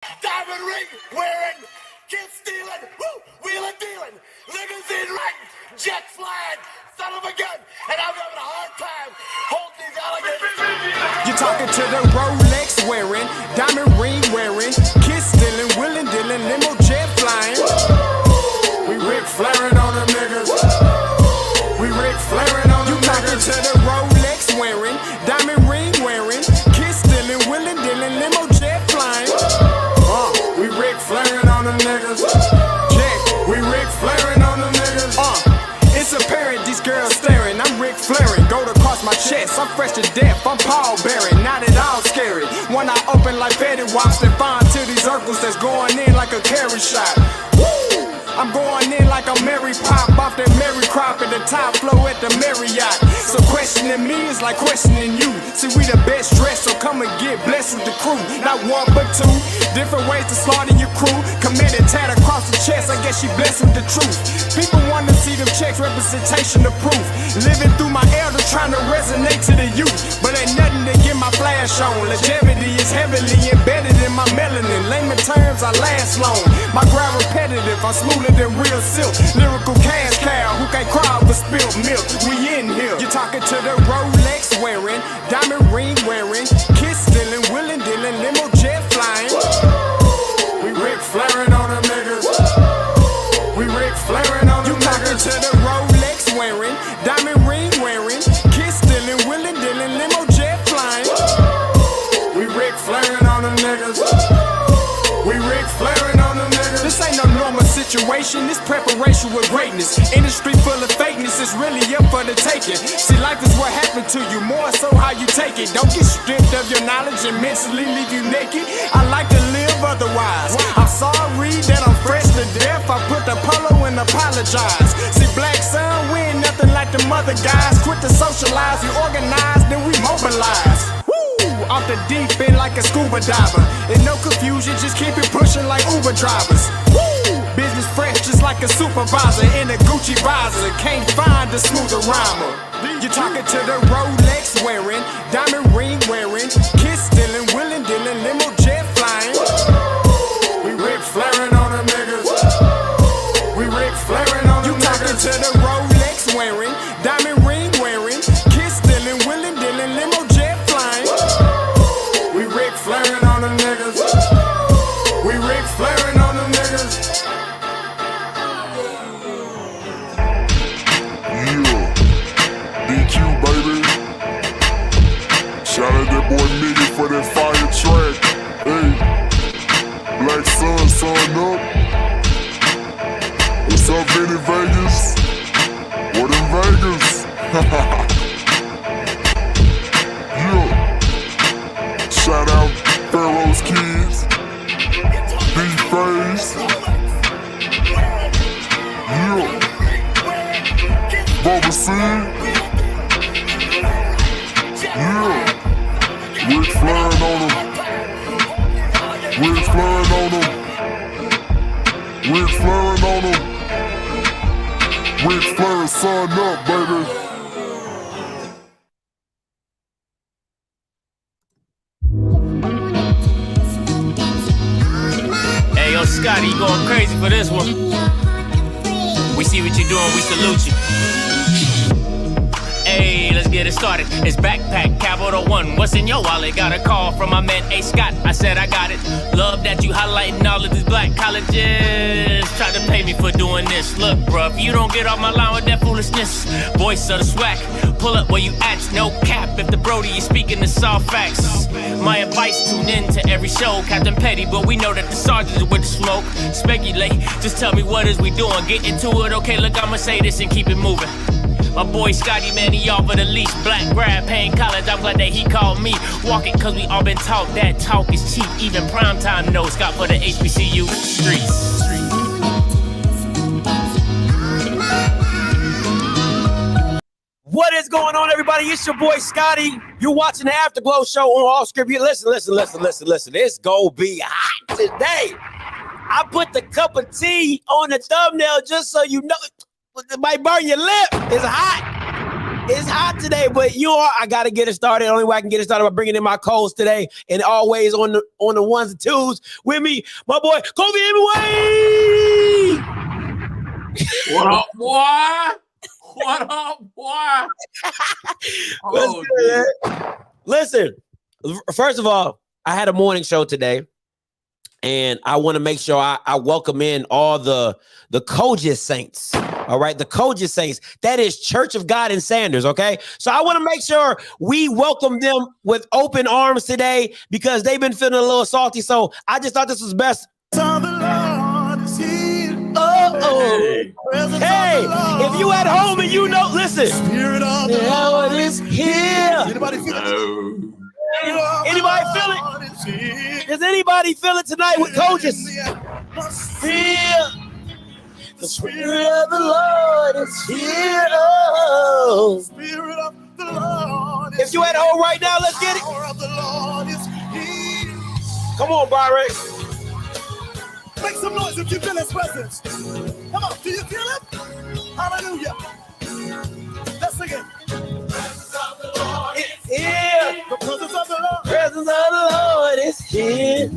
Diamond ring wearing, kiss stealing, wheeling dealing, limousine riding, jet flying, son of a gun, and I'm having a hard time holding these alligators. You're talking to the Rolex wearing, diamond ring wearing, kiss stealing, wheeling dealing, limo jet flying. We Ric Flairing on them niggas. We Ric Flairing on them niggas. You talking to the Rolex wearing, diamond ring wearing, kiss stealing, wheeling dealing, limo jet flying. We Ric Flairing on them niggas. Yeah, we Ric Flairing on them niggas. It's apparent these girls staring. I'm Ric Flairing, gold across my chest. I'm fresh to death, I'm Paul Bearing, not at all scary. One eye open like Betty Wops and find to these Urkels that's going in like a carry shot. Woo! I'm going in like a Mary Pop off that Mary Crop at the top flow at the Marriott. So questioning me is like questioning you. See, we the best dressed, so come and get blessed with the crew. Not one but two, different ways to slaughter your crew. Committed tat across the chest, I guess she blessed with the truth. People want to see them checks, representation of proof. Living through my elders trying to resonate to the youth, but ain't nothing to get my flash on. Longevity is heavily embedded in my melanin. Layman terms, I last long. My grind repetitive, I'm smoother than real silk. Lyrical cash cow who can't cry over spilled milk. We in here. You're talking to the Rolex wearing, diamond ring wearing, kiss stealing, wheeling dealing, limo jet flying. We Ric Flairing on them niggas. We Ric Flairing on them niggas. You talking to the Rolex wearing, diamond ring wearing, kiss stealing, wheeling dealing, limo jet flying. We Ric Flairing on them niggas. We Ric Flairing on them niggas. This ain't no normal situation, this preparation with greatness. Industry full of fakeness, it's really up for the taking. See, life is what happened to you, more so how you take it. Don't get stripped of your knowledge and mentally leave you naked. I like to live otherwise. I'm sorry that I'm fresh to death. I put the polo and apologize. See, black son, we ain't nothing like the mother guys. Quit to socialize, we organize, then we mobilize. Off the deep end like a scuba diver. And no confusion, just keep it pushing like Uber drivers. Woo! Business fresh just like a supervisor in a Gucci visor. Can't find a smoother rhymer. You're talking to the Rolex wearing, diamond ring wearing, kiss stealing, wheeling dealing, limo jet flying. We Ric Flairing on them niggas. We Ric Flairing on them niggas. You talking to the Rolex wearing, diamond ring wearing, kiss stealing, wheeling dealing, limo jet flying. We Ric Flairing on them niggas. We Ric Flairing on them niggas. Yeah, DQ baby. Shout out that boy Miggy for that fire track. Hey, Black Sun, sun up. What's up, Vinny Vegas? What in Vegas? Yeah. Shout out Pharaoh's Kids, D-Phase, yeah, Bubba C, yeah, Ric Flairing on them, Ric Flairing on them, Ric Flairing on them, Ric Flairing, sun up, baby. Scotty, you going crazy for this one. We see what you're doing, we salute you. Hey, let's get it started. It's Backpack Capital One. What's in your wallet? Got a call from my man A. Scott. I said I got it. Love that you highlighting all of these black colleges. Try to pay me for doing this. Look, bruh, if you don't get off my line with that foolishness, voice of the swag, pull up where you at, no cap. If the Brody is speaking the soft facts, my advice, tune in to every show. Captain Petty, but we know that the sergeants are with the smoke. Speculate, just tell me what is we doing. Get into it, okay, look, I'ma say this and keep it moving. My boy Scotty, man, he offered the least. Black grad, paying college, I'm glad that he called me. Walk it, cause we all been taught that talk is cheap. Even primetime knows Scott for the HBCU streets. What is going on, everybody? It's your boy Scotty. You're watching the Afterglow show on Off Script. Listen. It's gonna be hot today. I put the cup of tea on the thumbnail just so you know. It might burn your lip. It's hot. It's hot today, but I got to get it started. The only way I can get it started by bringing in my co-host today, and always on the ones and twos with me, my boy Kobe Hemingway. What up, boy? What up, boy? Oh, listen, first of all, I had a morning show today, and I want to make sure I welcome in all the Kojis saints. All right, the Kojis saints. That is Church of God in Sanders. Okay, so I want to make sure we welcome them with open arms today because they've been feeling a little salty. So I just thought this was best. Hey, if you at home and you know, listen. Spirit of the Lord is here. Anybody feel it? Anybody feel it? Does anybody feel it tonight with Kojis? Feel the Spirit of the Lord is here. Oh. Spirit of the Lord. If you at home right now, let's get it. Come on, Byron. Make some noise if you feel his presence. Come on, do you feel it? Hallelujah. Let's sing it. It's here. The presence of the Lord. Presence of the Lord is here.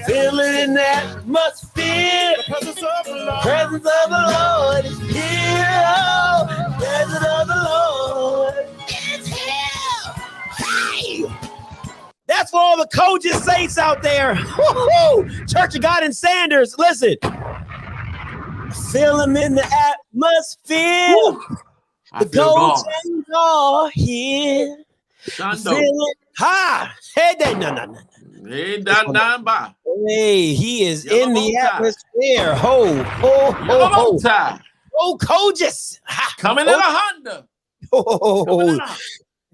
Feel it in the atmosphere. The presence of the Lord. Presence of the Lord is here. Oh, presence of the Lord is here. Hey! That's for all the Kojis saints out there. Woo-hoo! Church of God in Sanders. Listen. Feel him in the atmosphere. Woo. The gold chains are here. Ha! Hey, no. Hey, ba. Hey, he is Yellow in the tie. atmosphere. Ho. Tie. Oh, Kojis. Ha. Coming in a Honda. Oh.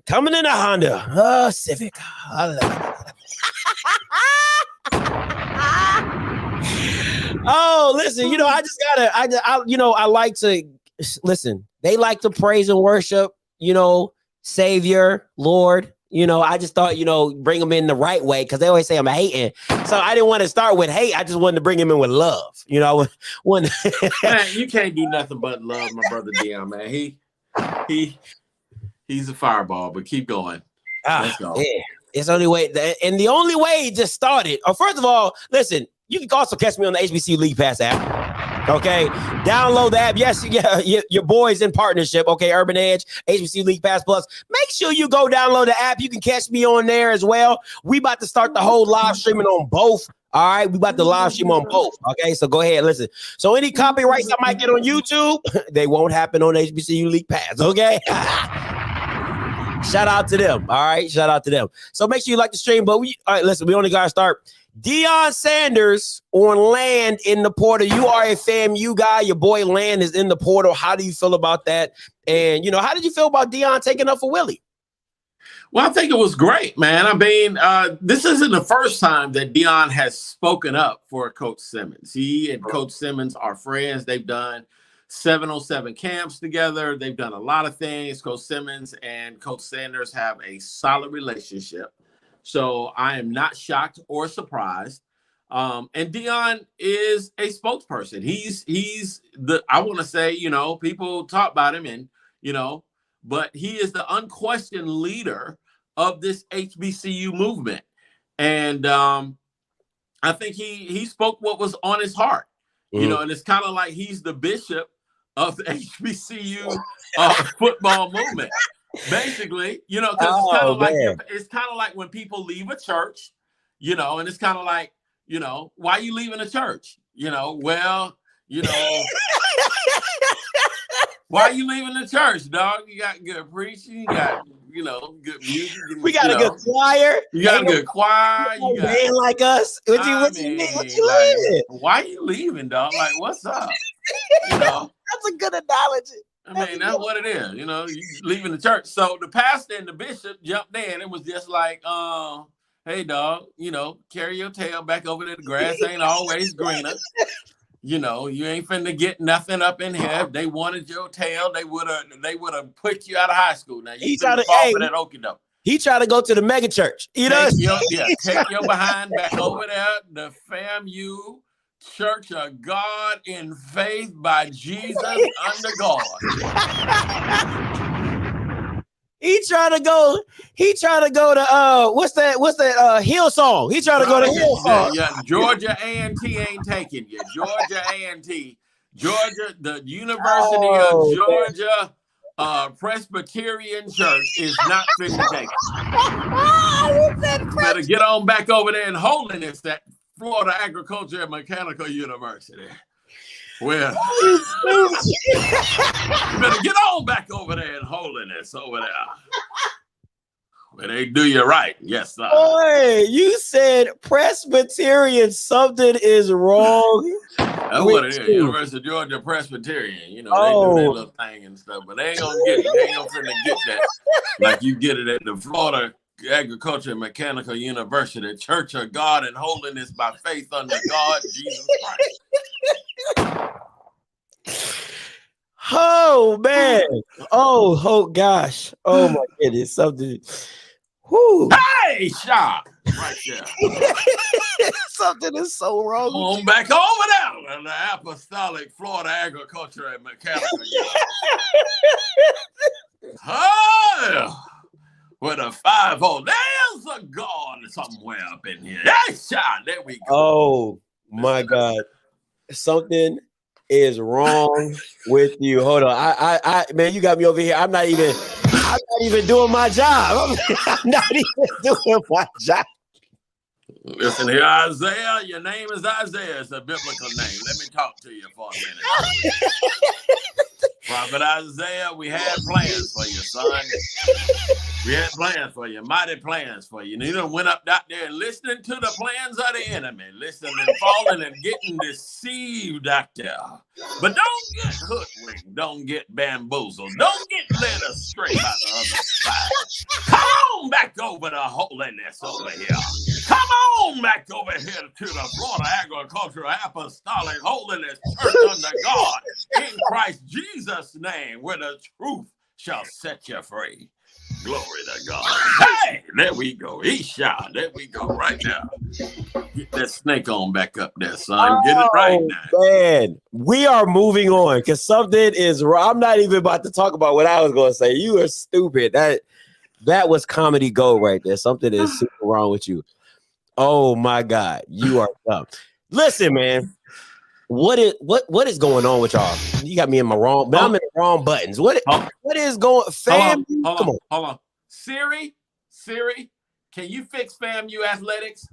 Coming in a Honda. Civic. Oh, listen, I just gotta, I like to listen. They like to praise and worship, Savior, Lord. I just thought, bring them in the right way because they always say I'm hating. So I didn't want to start with hate. I just wanted to bring him in with love. When Man, you can't do nothing but love my brother Dion, man. He's a fireball, but keep going. Let's go. Yeah. It's the only way, and the only way it just started. First of all, listen, you can also catch me on the HBC League Pass app. Okay, download the app. Yes, your boys in partnership. Okay, Urban Edge, HBC League Pass Plus. Make sure you go download the app. You can catch me on there as well. We about to start the whole live streaming on both. All right, we about to live stream on both. Okay, so go ahead, listen. So any copyrights I might get on YouTube, they won't happen on HBCU League Pass. Okay. Shout out to them. All right. Shout out to them. So make sure you like the stream. But all right, listen, we only got to start. Deion Sanders on land in the portal. You are a FAMU guy. Your boy Land is in the portal. How do you feel about that? And, how did you feel about Deion taking up for Willie? Well, I think it was great, man. I mean, this isn't the first time that Deion has spoken up for Coach Simmons. He and Coach Simmons are friends. They've done 7-on-7 camps together. They've done a lot of things. Coach Simmons and Coach Sanders have a solid relationship. So I am not shocked or surprised. And Deion is a spokesperson. He's I want to say, people talk about him and, but he is the unquestioned leader of this HBCU movement. And I think he spoke what was on his heart, and it's kind of like he's the bishop of the HBCU football movement, basically, because it's kind of like when people leave a church, and it's kind of like, why are you leaving a church? Why are you leaving the church, dog? You got good preaching, you got, good music. We got a good choir. You got a good choir. You got man like us. What you leaving? Why are you leaving, dog? Like, what's up? That's a good analogy. I mean, that's what it is. You leaving the church. So the pastor and the bishop jumped in. It was just like, hey, dog, carry your tail back over there. The grass ain't always greener. You ain't finna get nothing up in here. If they wanted your tail, they would have put you out of high school. Now you finna fall for that okie doke. He tried to go to the mega church. Take your behind back over there. The FAMU Church of God in Faith by Jesus under God. He trying to go to what's that Hill song? He trying to go to Hill song. Yeah, Georgia A&T ain't taking you. Georgia A&T, Georgia, the University of Georgia Presbyterian Church is not fit to take it. Better get on back over there in Holiness, that Florida Agriculture and Mechanical University. Well, you better get on back over there in Holiness over there. Where they do you right. Yes, sir. Boy, you said Presbyterian, something is wrong. That's what it is. University of Georgia Presbyterian. You know, they do their little thing and stuff, but they ain't gonna get it. They ain't gonna finna get that like you get it at the Florida Agriculture and Mechanical University, Church of God and Holiness by Faith under God, Jesus Christ. Oh man! Oh gosh! Oh my goodness! Something. Whoo! Hey, shot right there. Something is so wrong. On back over there in the Apostolic Florida Agriculture and Mechanical University. Oh, with a 5-0. There's a God somewhere up in here. Hey, shot. There we go. Oh my God! Something is wrong with you. Hold on. I man, you got me over here. I'm not even doing my job. I'm not even doing my job. Listen here, Isaiah. Your name is Isaiah. It's a biblical name. Let me talk to you for a minute. Prophet Isaiah, we had plans for you, son. We had plans for you, mighty plans for you. And you done went up out there and listening to the plans of the enemy, listening and falling and getting deceived out there. But don't get hoodwinked. Don't get bamboozled. Don't get led astray by the other side. Come on back over to holiness over here. Come on back over here to the Florida Agricultural Apostolic Holiness Church under God in Christ Jesus' name, where the truth shall set you free. Glory to God. Hey, there we go. Isha, there we go right now. Get that snake on back up there, son. Get it right now. Man, we are moving on because something is wrong. I'm not even about to talk about what I was going to say. You are stupid. That was comedy gold right there. Something is super wrong with you. Oh my God, you are dumb. Listen, man. What is going on with y'all? You got me in my wrong. I'm in the wrong buttons. What is going? FAMU? Come on. Siri, can you fix FAMU athletics?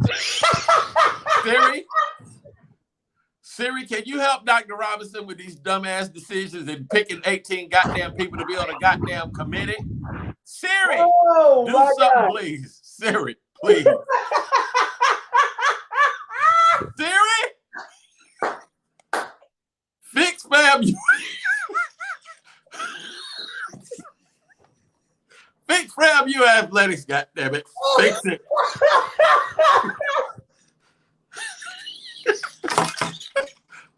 Siri, can you help Dr. Robinson with these dumbass decisions and picking 18 goddamn people to be on a goddamn committee? Siri, do something, please. Siri, please. Siri, fix FAMU. Fix FAMU athletics, goddammit. Fix it.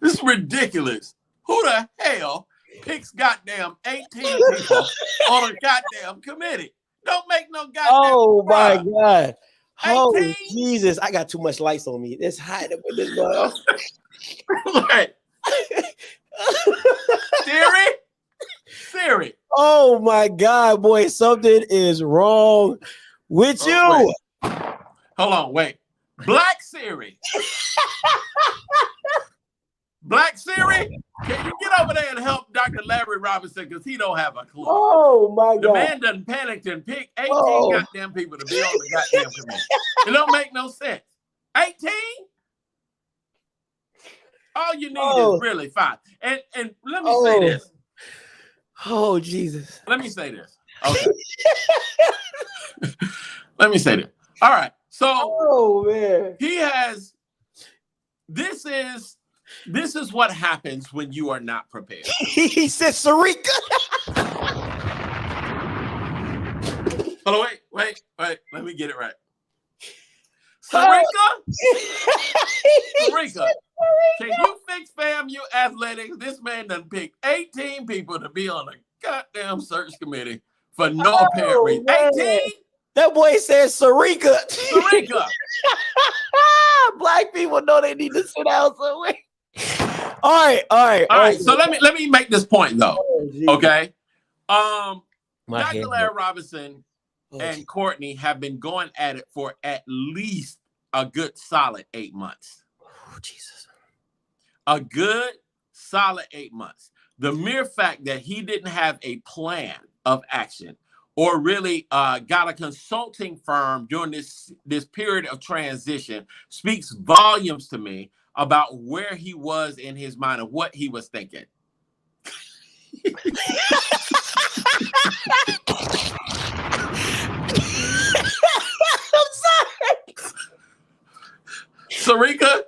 This is ridiculous. Who the hell picks goddamn 18 people on a goddamn committee? Don't make no goddamn. Oh my God. 18? Oh Jesus. I got too much lights on me. It's hot to put this going on. Right. Siri. Oh my God, boy. Something is wrong with you. Wait. Hold on, wait. Black Siri. Black Siri, can you get over there and help Dr. Larry Robinson because he don't have a clue. Oh my God. The man done panicked and picked 18 goddamn people to be on the goddamn committee. It don't make no sense. 18? All you need is really 5. And let me say this. Oh, Jesus. Let me say this. Okay. Let me say this. All right. So man. He has this is what happens when you are not prepared. He said Sarika. Oh, wait. Let me get it right. Sarika? Can you fix FAMU athletics? This man done picked 18 people to be on a goddamn search committee for no apparent reason. 18? That boy said Sarika. Black people know they need to sit down somewhere. All right. So let me make this point though. Okay. Dr. Larry Robinson and Courtney have been going at it for at least a good solid 8 months. Oh, Jesus. A good solid 8 months. The mere fact that he didn't have a plan of action or really got a consulting firm during this period of transition speaks volumes to me about where he was in his mind and what he was thinking. I'm sorry. Sarika,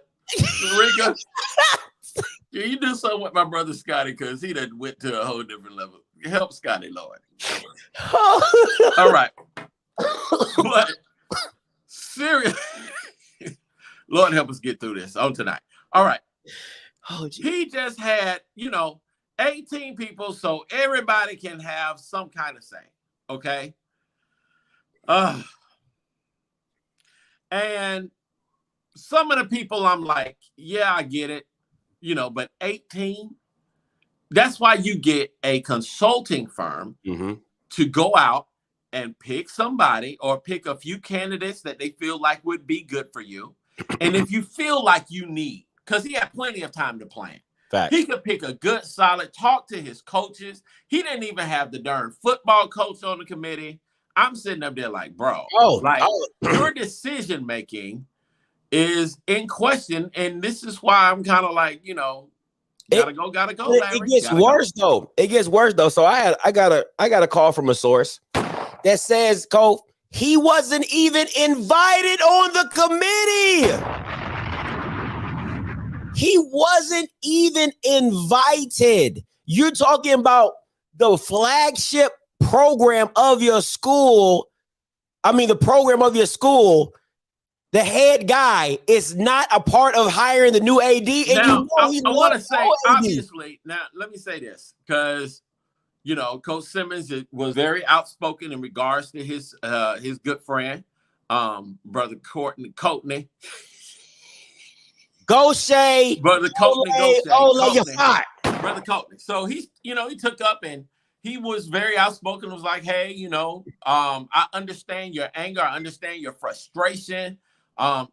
can you do something with my brother Scotty? Because he done went to a whole different level. Help Scotty, Lord. All right. But seriously, Lord help us get through this on tonight. All right. Oh, geez. He just had, 18 people, so everybody can have some kind of say. Okay. And some of the people I'm like, yeah, I get it, but 18, that's why you get a consulting firm to go out and pick somebody or pick a few candidates that they feel like would be good for you. And if you feel like you need, because he had plenty of time to plan. Fact. He could pick a good, solid, talk to his coaches. He didn't even have the darn football coach on the committee. I'm sitting up there like, bro, your decision making is in question, and this is why I'm kind of like, gotta go. Larry. It gets worse though. It gets worse though. So I got a call from a source that says, Cole, he wasn't even invited on the committee. He wasn't even invited. You're talking about the flagship program of your school. I mean, the program of your school, the head guy is not a part of hiring the new AD. And now, I want to say, obviously, now let me say this, because, Coach Simmons was very outspoken in regards to his good friend, brother Courtney. Go Shay. Brother Courtney, Brother Courtney. So he took up and he was very outspoken, was like, hey, I understand your anger. I understand your frustration.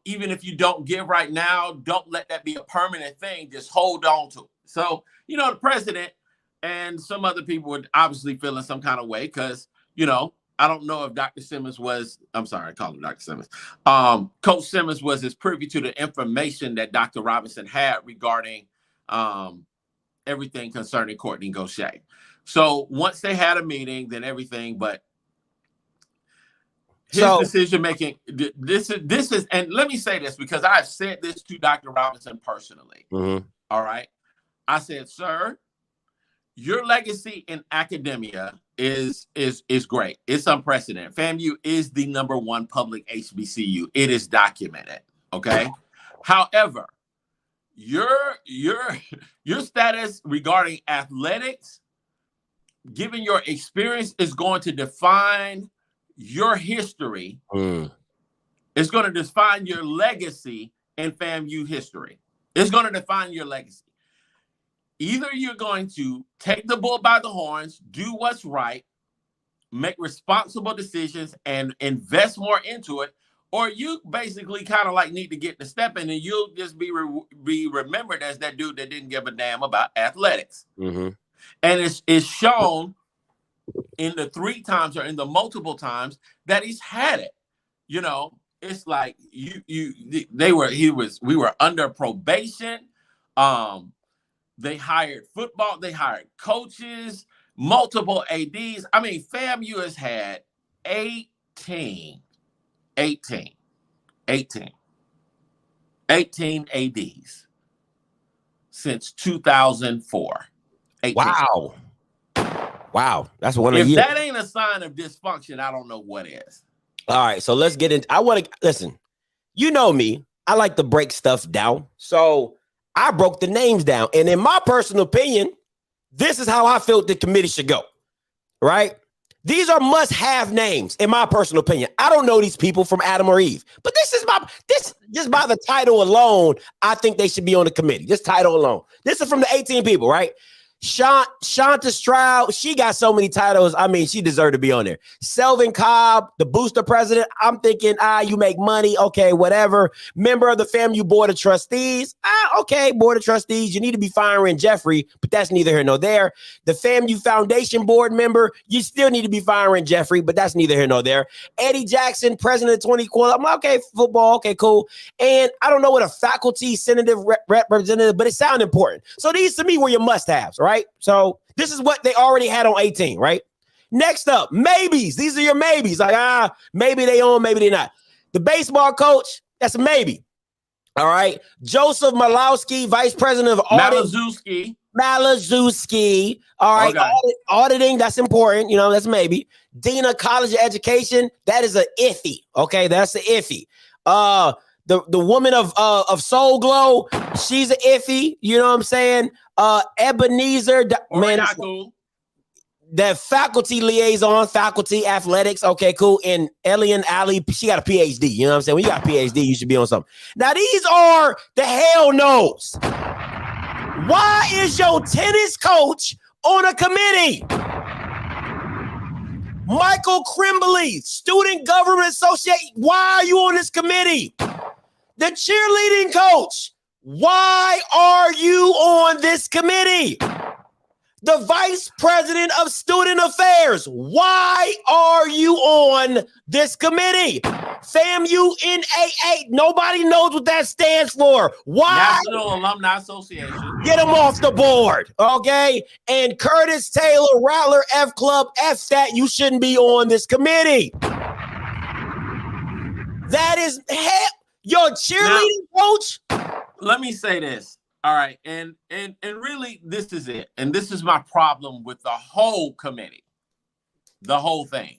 Even if you don't give right now, don't let that be a permanent thing. Just hold on to it. So, the president and some other people were obviously feeling some kind of way because, I don't know if Dr. Simmons was, I'm sorry, I call him Dr. Simmons. Coach Simmons was as privy to the information that Dr. Robinson had regarding everything concerning Courtney Gaucher. So once they had a meeting, then everything, but his decision making, this is, and let me say this because I've said this to Dr. Robinson personally. Mm-hmm. All right. I said, sir, your legacy in academia is great. It's unprecedented. FAMU is the #1 public HBCU. It is documented. Okay. However, your status regarding athletics, given your experience, is going to define your history. It's going to define your legacy in FAMU history. It's going to define your legacy. Either you're going to take the bull by the horns, do what's right, make responsible decisions, and invest more into it, or you basically kind of like need to get the step in, and you'll just be remembered as that dude that didn't give a damn about athletics. Mm-hmm. And it's shown in the 3 times or in the multiple times that he's had it. It's like we were under probation. They hired football, they hired coaches, multiple ADs. I mean, FAMU has had 18 ADs since 2004. 18. Wow. That's one a year. If year. that ain't a sign of dysfunction, I don't know what is. All right, so let's get into, I want to, listen, you know me, I like to break stuff down. So I broke the names down. And in my personal opinion, this is how I felt the committee should go, right? These are must-have names, in my personal opinion. I don't know these people from Adam or Eve, but this just by the title alone, I think they should be on the committee. This title alone. This is from the 18 people, right? Shanta Stroud, she got so many titles. I mean, she deserved to be on there. Selvin Cobb, the booster president. I'm thinking, you make money. Okay, whatever. Member of the FAMU Board of Trustees. Okay, Board of Trustees. You need to be firing Jeffrey, but that's neither here nor there. The FAMU Foundation Board member, you still need to be firing Jeffrey, but that's neither here nor there. Eddie Jackson, president of 20 Club. I'm like, okay, football. Okay, cool. And I don't know what a faculty senative representative, but it sounded important. So these to me were your must-haves, right? So this is what they already had on 18, right? Next up, maybes. These are your maybes. Like, maybe they on, maybe they not. The baseball coach, that's a maybe. All right. Joseph Malowski, vice president of audit. Malazewski. All right. Okay. Auditing, that's important. You know, that's maybe. Dean of College of Education, that is a iffy. Okay, that's a iffy. The woman of Soul Glow, she's an iffy. You know what I'm saying? Ebenezer, man, cool. The faculty liaison, faculty athletics. Okay, cool. And Elian Ali, she got a PhD. You know what I'm saying? When you got a PhD, you should be on something. Now, these are the hell no's. Why is your tennis coach on a committee? Michael Crimbley, Student Government Association. Why are you on this committee? The cheerleading coach. Why are you on this committee? The vice president of student affairs. Why are you on this committee? FAMU NAA. Nobody knows what that stands for. Why? National Alumni Association. Get them off the board, okay? And Curtis Taylor, Rattler F Club, F that. You shouldn't be on this committee. That is your cheerleading coach. Let me say this. All right, and really, this is it. And this is my problem with the whole committee, the whole thing.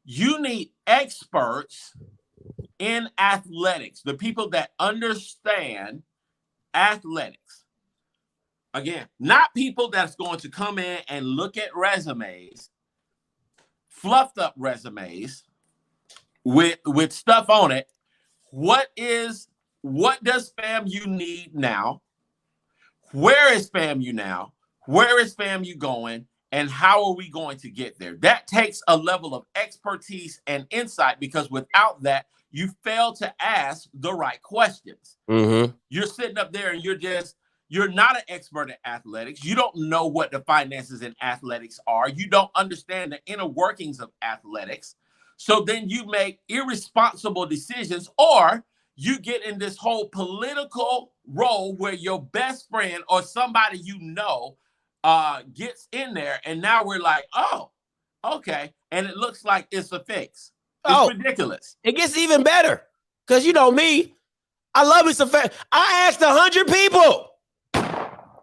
You need experts in athletics, the people that understand athletics. Again, not people that's going to come in and look at resumes, fluffed up resumes with stuff on it. What does FAMU need now? Where is FAMU now? Where is FAMU going? And how are we going to get there? That takes a level of expertise and insight, because without that, you fail to ask the right questions. Mm-hmm. You're sitting up there and you're not an expert at athletics. You don't know what the finances in athletics are. You don't understand the inner workings of athletics. So then you make irresponsible decisions, or you get in this whole political role where your best friend or somebody you know gets in there, and now we're like, oh, okay, and it looks like it's a fix. It's ridiculous. It gets even better, because you know me, I love it. I asked 100 people, all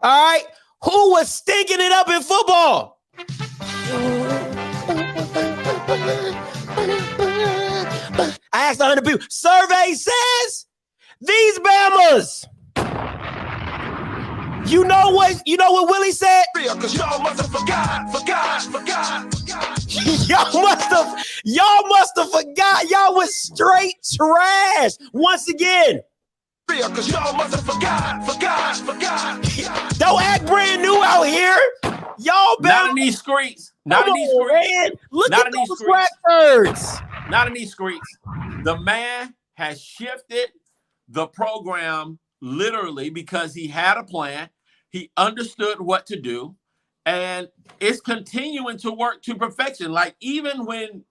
right, who was stinking it up in football? I asked 100 people. Survey says these Bamas. You know what Willie said? Because y'all must have forgot. Y'all must have forgot. Y'all was straight trash. Once again. Because y'all must have forgot. Don't act brand new out here. Y'all better. Not in these streets. Not in these streets. Man. Look at those records. Not in these streets. The man has shifted the program literally because he had a plan. He understood what to do, and it's continuing to work to perfection. Like, even when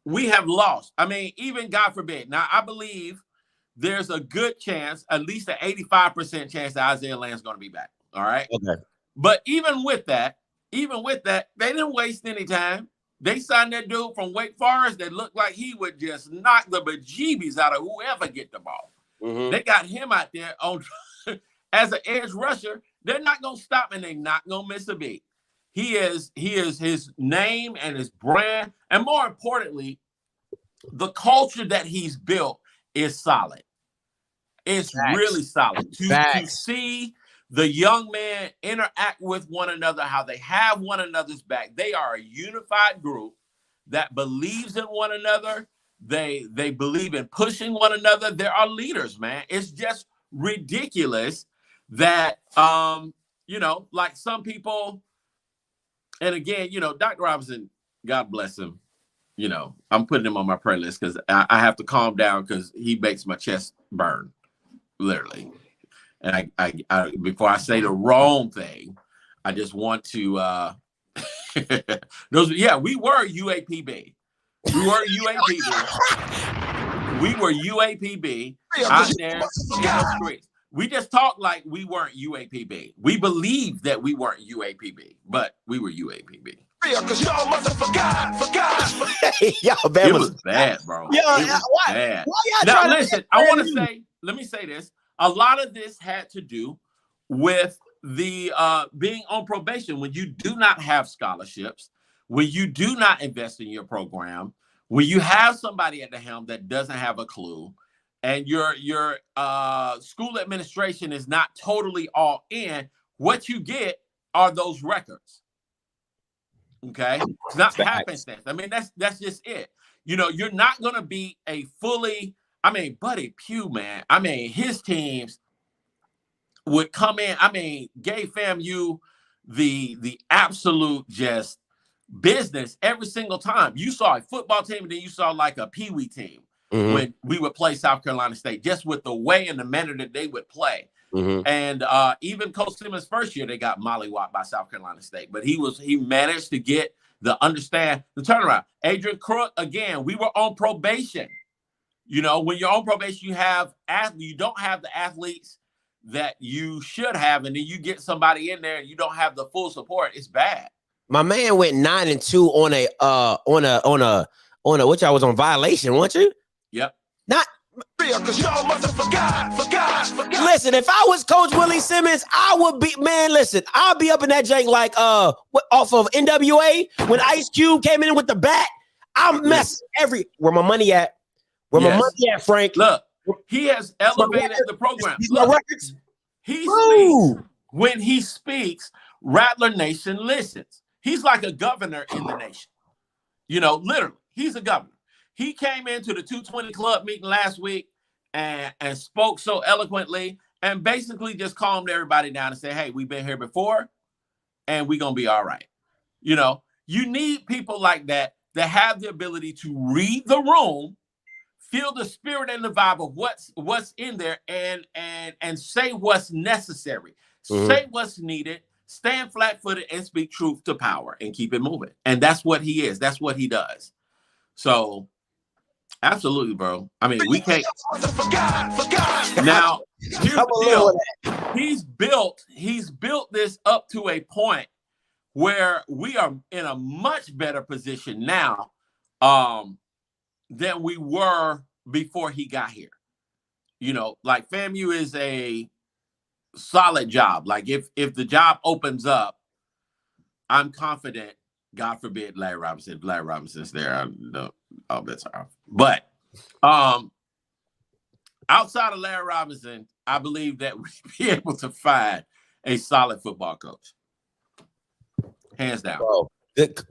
we have lost, I mean, even God forbid. Now, I believe there's a good chance, at least an 85% chance that Isaiah Land's going to be back. All right. Okay. But even with that, they didn't waste any time. They signed that dude from Wake Forest that looked like he would just knock the bejeebies out of whoever get the ball. Mm-hmm. They got him out there on as an edge rusher. They're not going to stop, and they're not going to miss a beat. He is his name and his brand. And more importantly, the culture that he's built is solid. It's Facts. Really solid. To see the young men interact with one another, how they have one another's back. They are a unified group that believes in one another. They believe in pushing one another. There are leaders, man. It's just ridiculous that, you know, like some people, and again, you know, Dr. Robinson, God bless him. You know, I'm putting him on my prayer list because I have to calm down because he makes my chest burn, literally. And I before I say the wrong thing, I just want to we were UAPB. We were UAPB. We were UAPB out there in those streets. We just talked like we weren't UAPB. We believed that we weren't UAPB, but we were UAPB. Because y'all forgot. It was bad, bro. It was bad. Now, listen, let me say this. A lot of this had to do with the being on probation. When you do not have scholarships, when you do not invest in your program, when you have somebody at the helm that doesn't have a clue, and your school administration is not totally all in, what you get are those records. Okay, it's not happenstance. I mean, that's just it. You know, you're not going to be a fully. I mean, Buddy Pugh, man. I mean, his teams would come in. I mean, gave FAMU the absolute just business every single time. You saw a football team, and then you saw like a peewee team when we would play South Carolina State, just with the way and the manner that they would play. And even Coach Simmons' first year, they got mollywopped by South Carolina State, but he managed to get the turnaround. Adrian Crook, again, we were on probation. You know, when you're on probation, you don't have the athletes that you should have, and then you get somebody in there and you don't have the full support. It's bad. My man went 9-2 on a which I was on violation, weren't you? Yep. Not. Because y'all forgot. Listen, if I was Coach Willie Simmons, I would be, man, listen, I'll be up in that jank like off of NWA when Ice Cube came in with the bat. I'm messing where my money at? Where my money at, Frank? Look, he has elevated the program. Look, records. When he speaks, Rattler Nation listens. He's like a governor in the nation. You know, literally, he's a governor. He came into the 220 Club meeting last week and spoke so eloquently and basically just calmed everybody down and said, hey, we've been here before and we're going to be all right. You know, you need people like that have the ability to read the room, feel the spirit and the vibe of what's in there and say what's necessary, say what's needed, stand flat-footed and speak truth to power and keep it moving. And that's what he is. That's what he does. So absolutely, bro. I mean, we can't. Now, here's the deal. He's built this up to a point where we are in a much better position now than we were before he got here. You know, like FAMU is a solid job. Like if the job opens up, I'm confident. God forbid Larry Robinson. If Larry Robinson's there, I'll bet off. But outside of Larry Robinson, I believe that we'd be able to find a solid football coach. Hands down. Bro,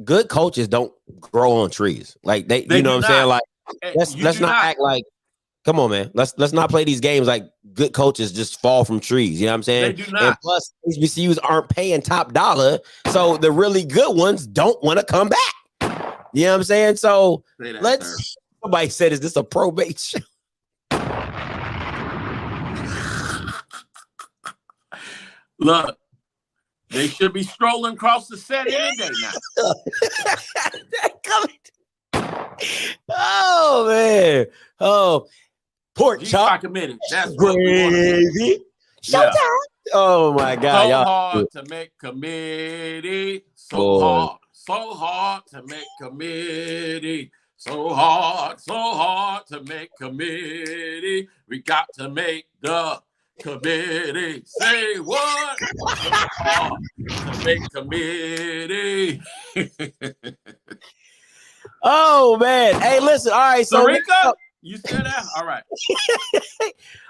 good coaches don't grow on trees. Like they you know what I'm saying? Like let's not act like, come on, man. Let's not play these games like good coaches just fall from trees. You know what I'm saying? They do not. And plus, HBCUs aren't paying top dollar, so the really good ones don't want to come back. You know what I'm saying? So somebody said, is this a probation? Look, they should be strolling across the set any day now. Oh, man. Oh, pork chop. Committed. That's gravy. Showtime. Yeah. Oh, my God. So hard to make committee. So hard to make committee. So hard to make committee. We got to make the committee. Say what? So hard to make committee. Oh, man. Hey, listen. All right. So Sarika, you still there? All right.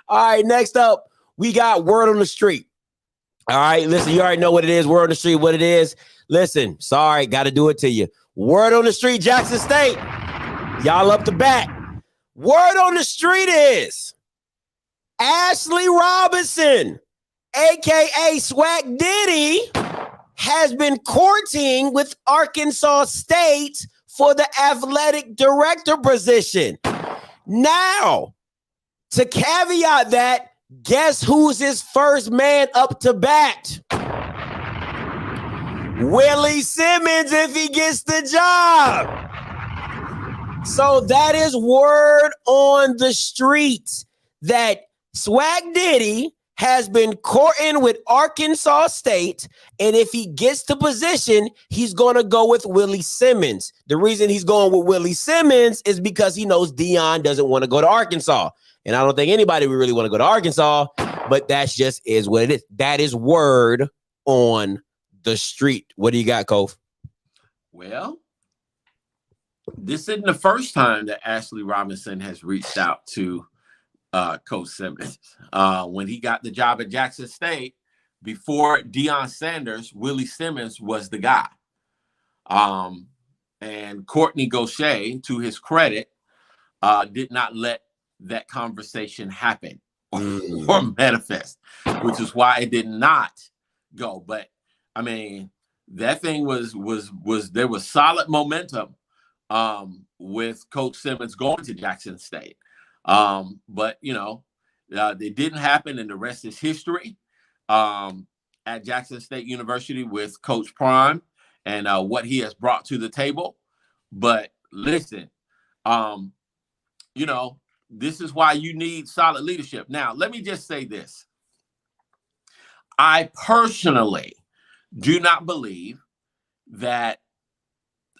All right. Next up, we got Word on the Street. All right. Listen, you already know what it is. Word on the Street, what it is. Listen, sorry. Got to do it to you. Word on the Street, Jackson State. Y'all up to bat. Word on the street is Ashley Robinson aka Swag Diddy, has been courting with Arkansas State for the athletic director position. Now, to caveat that, guess who's his first man up to bat? Willie Simmons, if he gets the job. So that is word on the street that Swag Diddy has been courting with Arkansas State, and if he gets the position, he's going to go with Willie Simmons. The reason he's going with Willie Simmons is because he knows Deion doesn't want to go to Arkansas, and I don't think anybody would really want to go to Arkansas, but that's just is what it is. That is word on the street. What do you got, Kof? Well, this isn't the first time that Ashley Robinson has reached out to Coach Simmons. When he got the job at Jackson State, before Deion Sanders, Willie Simmons was the guy. And Courtney Gaucher, to his credit, did not let that conversation happen or manifest, which is why it did not go. But I mean, that thing was there was solid momentum with Coach Simmons going to Jackson State. But you know, it didn't happen, and the rest is history. At Jackson State University with Coach Prime and what he has brought to the table. But listen, you know, this is why you need solid leadership. Now, let me just say this. I personally do not believe that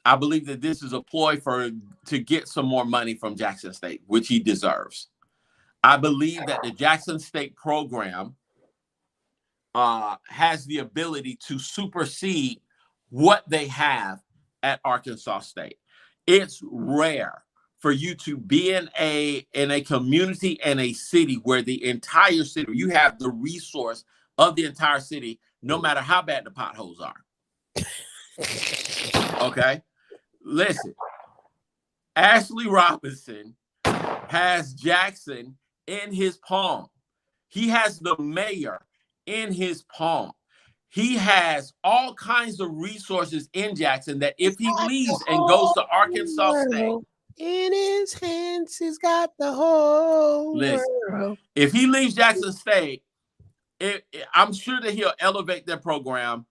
I believe that this is a ploy to get some more money from Jackson State, which he deserves. I believe that the Jackson State program has the ability to supersede what they have at Arkansas State. It's rare for you to be in a community and a city where the entire city, you have the resource of the entire city, no matter how bad the potholes are. Okay? Listen, Ashley Robinson has Jackson in his palm. He has the mayor in his palm. He has all kinds of resources in Jackson that if he leaves and goes to Arkansas State, in his hands, he's got the whole world. If he leaves Jackson State, I'm sure that he'll elevate their program,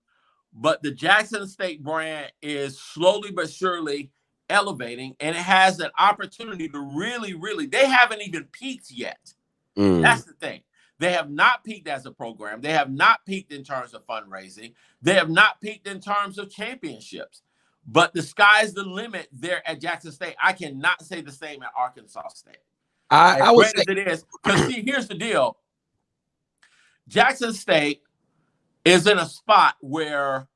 but the Jackson State brand is slowly but surely elevating, and it has an opportunity to really, they haven't even peaked yet. That's the thing. They have not peaked as a program. They have not peaked in terms of fundraising. They have not peaked in terms of championships. But the sky's the limit there at Jackson State. I cannot say the same at Arkansas State. I would say it is. Because see, here's the deal. Jackson State is in a spot where,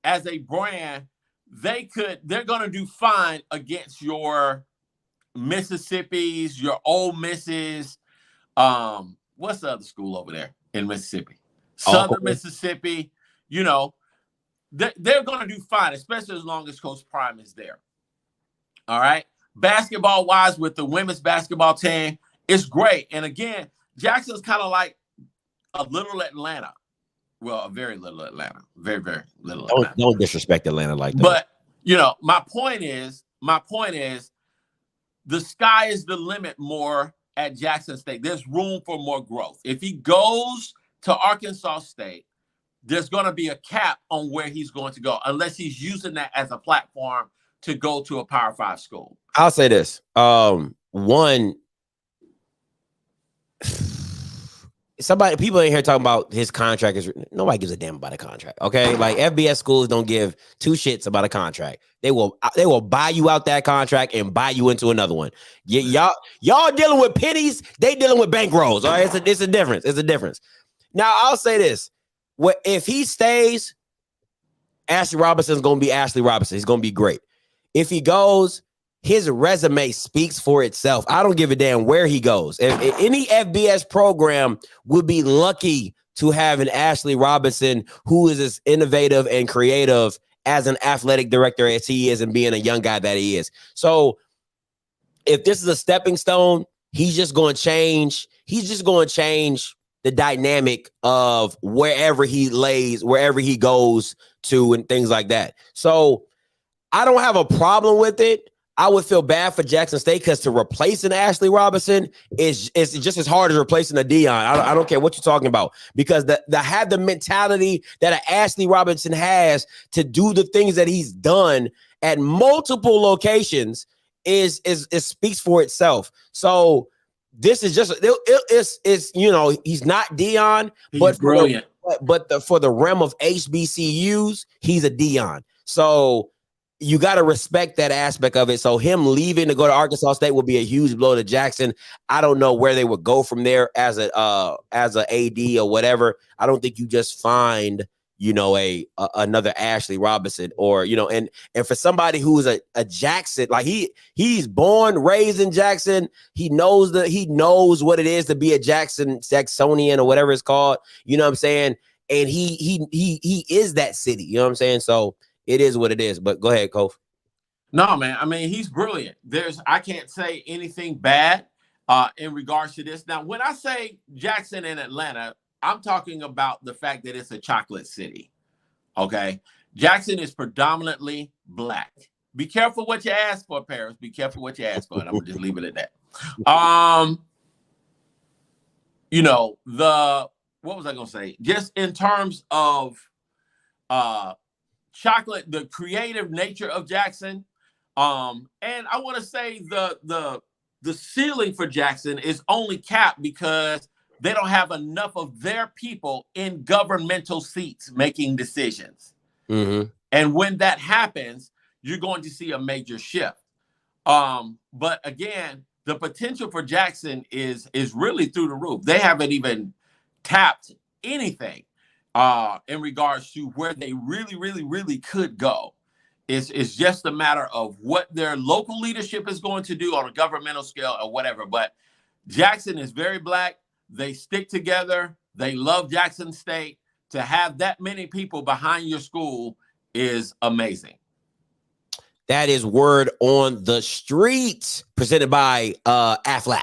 as a brand, they're going to do fine against your Mississippi's, your Ole Misses. What's the other school over there in Mississippi? Southern Mississippi. You know, they're going to do fine, especially as long as Coach Prime is there. All right. Basketball wise, with the women's basketball team, it's great. And again, Jackson's kind of like a little Atlanta. Well, a very little Atlanta. Very, very little Atlanta. Don't disrespect Atlanta like that. But, you know, my point is, the sky is the limit more at Jackson State. There's room for more growth. If he goes to Arkansas State, there's going to be a cap on where he's going to go, unless he's using that as a platform to go to a Power 5 school. I'll say this. One, people in here talking about his contract nobody gives a damn about a contract. Okay. Like FBS schools don't give two shits about a contract. They will buy you out that contract and buy you into another one. Y'all dealing with pennies. They dealing with bankrolls. All right. It's a difference. It's a difference. Now I'll say this. If he stays, Ashley Robinson's going to be Ashley Robinson. He's going to be great. If he goes, his resume speaks for itself. I don't give a damn where he goes. If any FBS program would be lucky to have an Ashley Robinson who is as innovative and creative as an athletic director as he is, and being a young guy that he is. So if this is a stepping stone, he's just going to change. He's just going to change the dynamic of wherever he lays, wherever he goes to, and things like that. So I don't have a problem with it. I would feel bad for Jackson State because to replace an Ashley Robinson is just as hard as replacing a Dion. I don't care what you're talking about, because have the mentality that an Ashley Robinson has to do the things that he's done at multiple locations is speaks for itself. So this is just it's he's not Dion, but brilliant. For the realm of HBCUs, he's a Dion. So you got to respect that aspect of it. So him leaving to go to Arkansas State will be a huge blow to Jackson. I don't know where they would go from there as a AD or whatever. I don't think you just find another Ashley Robinson, or and for somebody who is a Jackson, like he's born, raised in Jackson, he knows what it is to be a Jacksonian or whatever it's called. You know what I'm saying? And he is that city. You know what I'm saying? So it is what it is. But go ahead, Kof. No, man. I mean, he's brilliant. I can't say anything bad in regards to this. Now, when I say Jackson and Atlanta, I'm talking about the fact that it's a chocolate city. Okay. Jackson is predominantly black. Be careful what you ask for, Paris. Be careful what you ask for. And I'm gonna just leave it at that. What was I gonna say? Just in terms of chocolate, the creative nature of Jackson. And I want to say the ceiling for Jackson is only capped because they don't have enough of their people in governmental seats making decisions. Mm-hmm. And when that happens, you're going to see a major shift. But again, the potential for Jackson is really through the roof. They haven't even tapped anything in regards to where they really, really, really could go. It's just a matter of what their local leadership is going to do on a governmental scale or whatever. But Jackson is very black. They stick together. They love Jackson State. To have that many people behind your school is amazing. That is word on the street, presented by Aflac.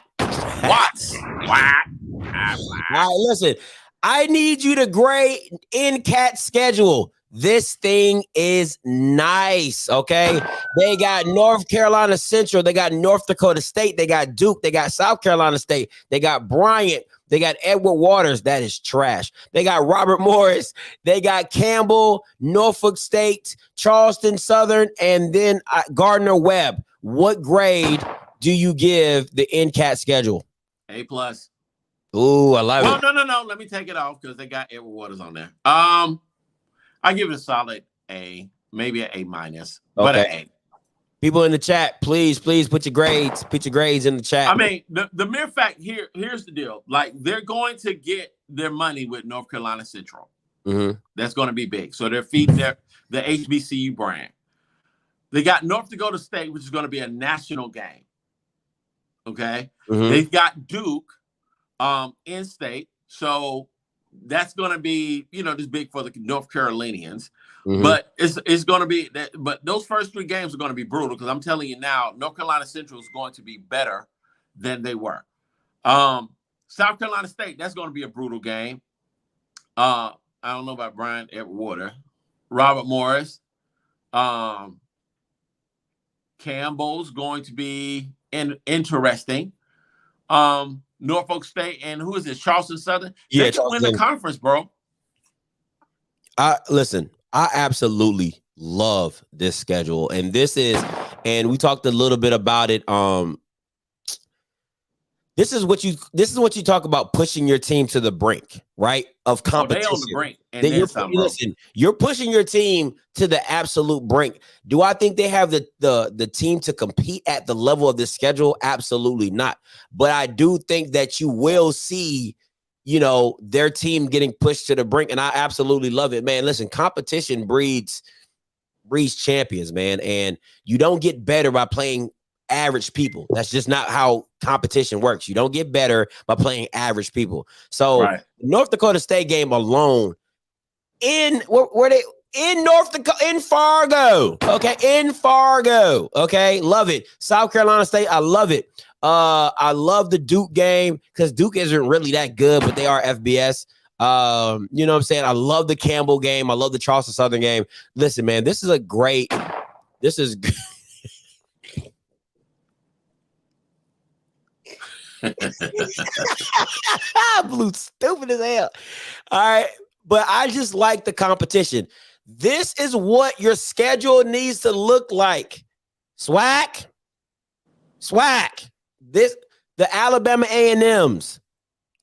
What? All right, listen. I need you to grade CANT schedule. This thing is nice, okay? They got North Carolina Central. They got North Dakota State. They got Duke. They got South Carolina State. They got Bryant. They got Edward Waters. That is trash. They got Robert Morris. They got Campbell, Norfolk State, Charleston Southern, and then Gardner Webb. What grade do you give the CANT schedule? A+. Ooh, I love it. No. Let me take it off because they got Edward Waters on there. I give it a solid A, maybe an A-, but an A. People in the chat, please put your grades. Put your grades in the chat. I mean, the mere fact here's the deal. Like, they're going to get their money with North Carolina Central. Mm-hmm. That's going to be big. So they're feeding the HBCU brand. They got North Dakota State, which is going to be a national game. Okay. Mm-hmm. They've got Duke in state. So that's going to be, just big for the North Carolinians. Mm-hmm. But it's going to be that. But those first 3 games are going to be brutal because I'm telling you now, North Carolina Central is going to be better than they were. South Carolina State, that's going to be a brutal game. I don't know about Brian Edward, Robert Morris. Campbell's going to be interesting. Norfolk State and who is it? Charleston Southern. Yeah, they can win the conference, bro. Listen, I absolutely love this schedule, and we talked a little bit about it. This is what you talk about, pushing your team to the brink, right? Of competition. They on the brink. And you're pushing your team to the absolute brink. Do I think they have the team to compete at the level of this schedule? Absolutely not. But I do think that you will see, their team getting pushed to the brink, and I absolutely love it, man. Listen, competition breeds champions, man, and you don't get better by playing average people. That's just not how competition works. You don't get better by playing average people. So right. North Dakota State game alone in North Dakota, in Fargo. Okay. In Fargo. Okay. Love it. South Carolina State. I love it. I love the Duke game because Duke isn't really that good, but they are FBS. You know what I'm saying? I love the Campbell game. I love the Charleston Southern game. Listen, man, this is Blue stupid as hell. All right. But I just like the competition. This is what your schedule needs to look like. Swag. The Alabama A&Ms,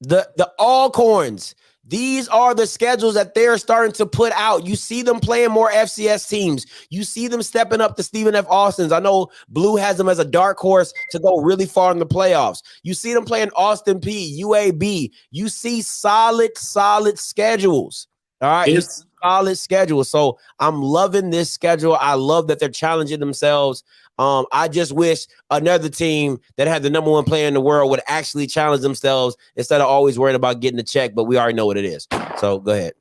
the Alcorns. These are the schedules that they're starting to put out. You see them playing more FCS teams. You see them stepping up to Stephen F. Austin's. I know Blue has them as a dark horse to go really far in the playoffs. You see them playing Austin P, UAB. You see solid schedules. All right. Solid schedule. So I'm loving this schedule. I love that they're challenging themselves. I just wish another team that had the number one player in the world would actually challenge themselves instead of always worrying about getting the check, but we already know what it is. So go ahead.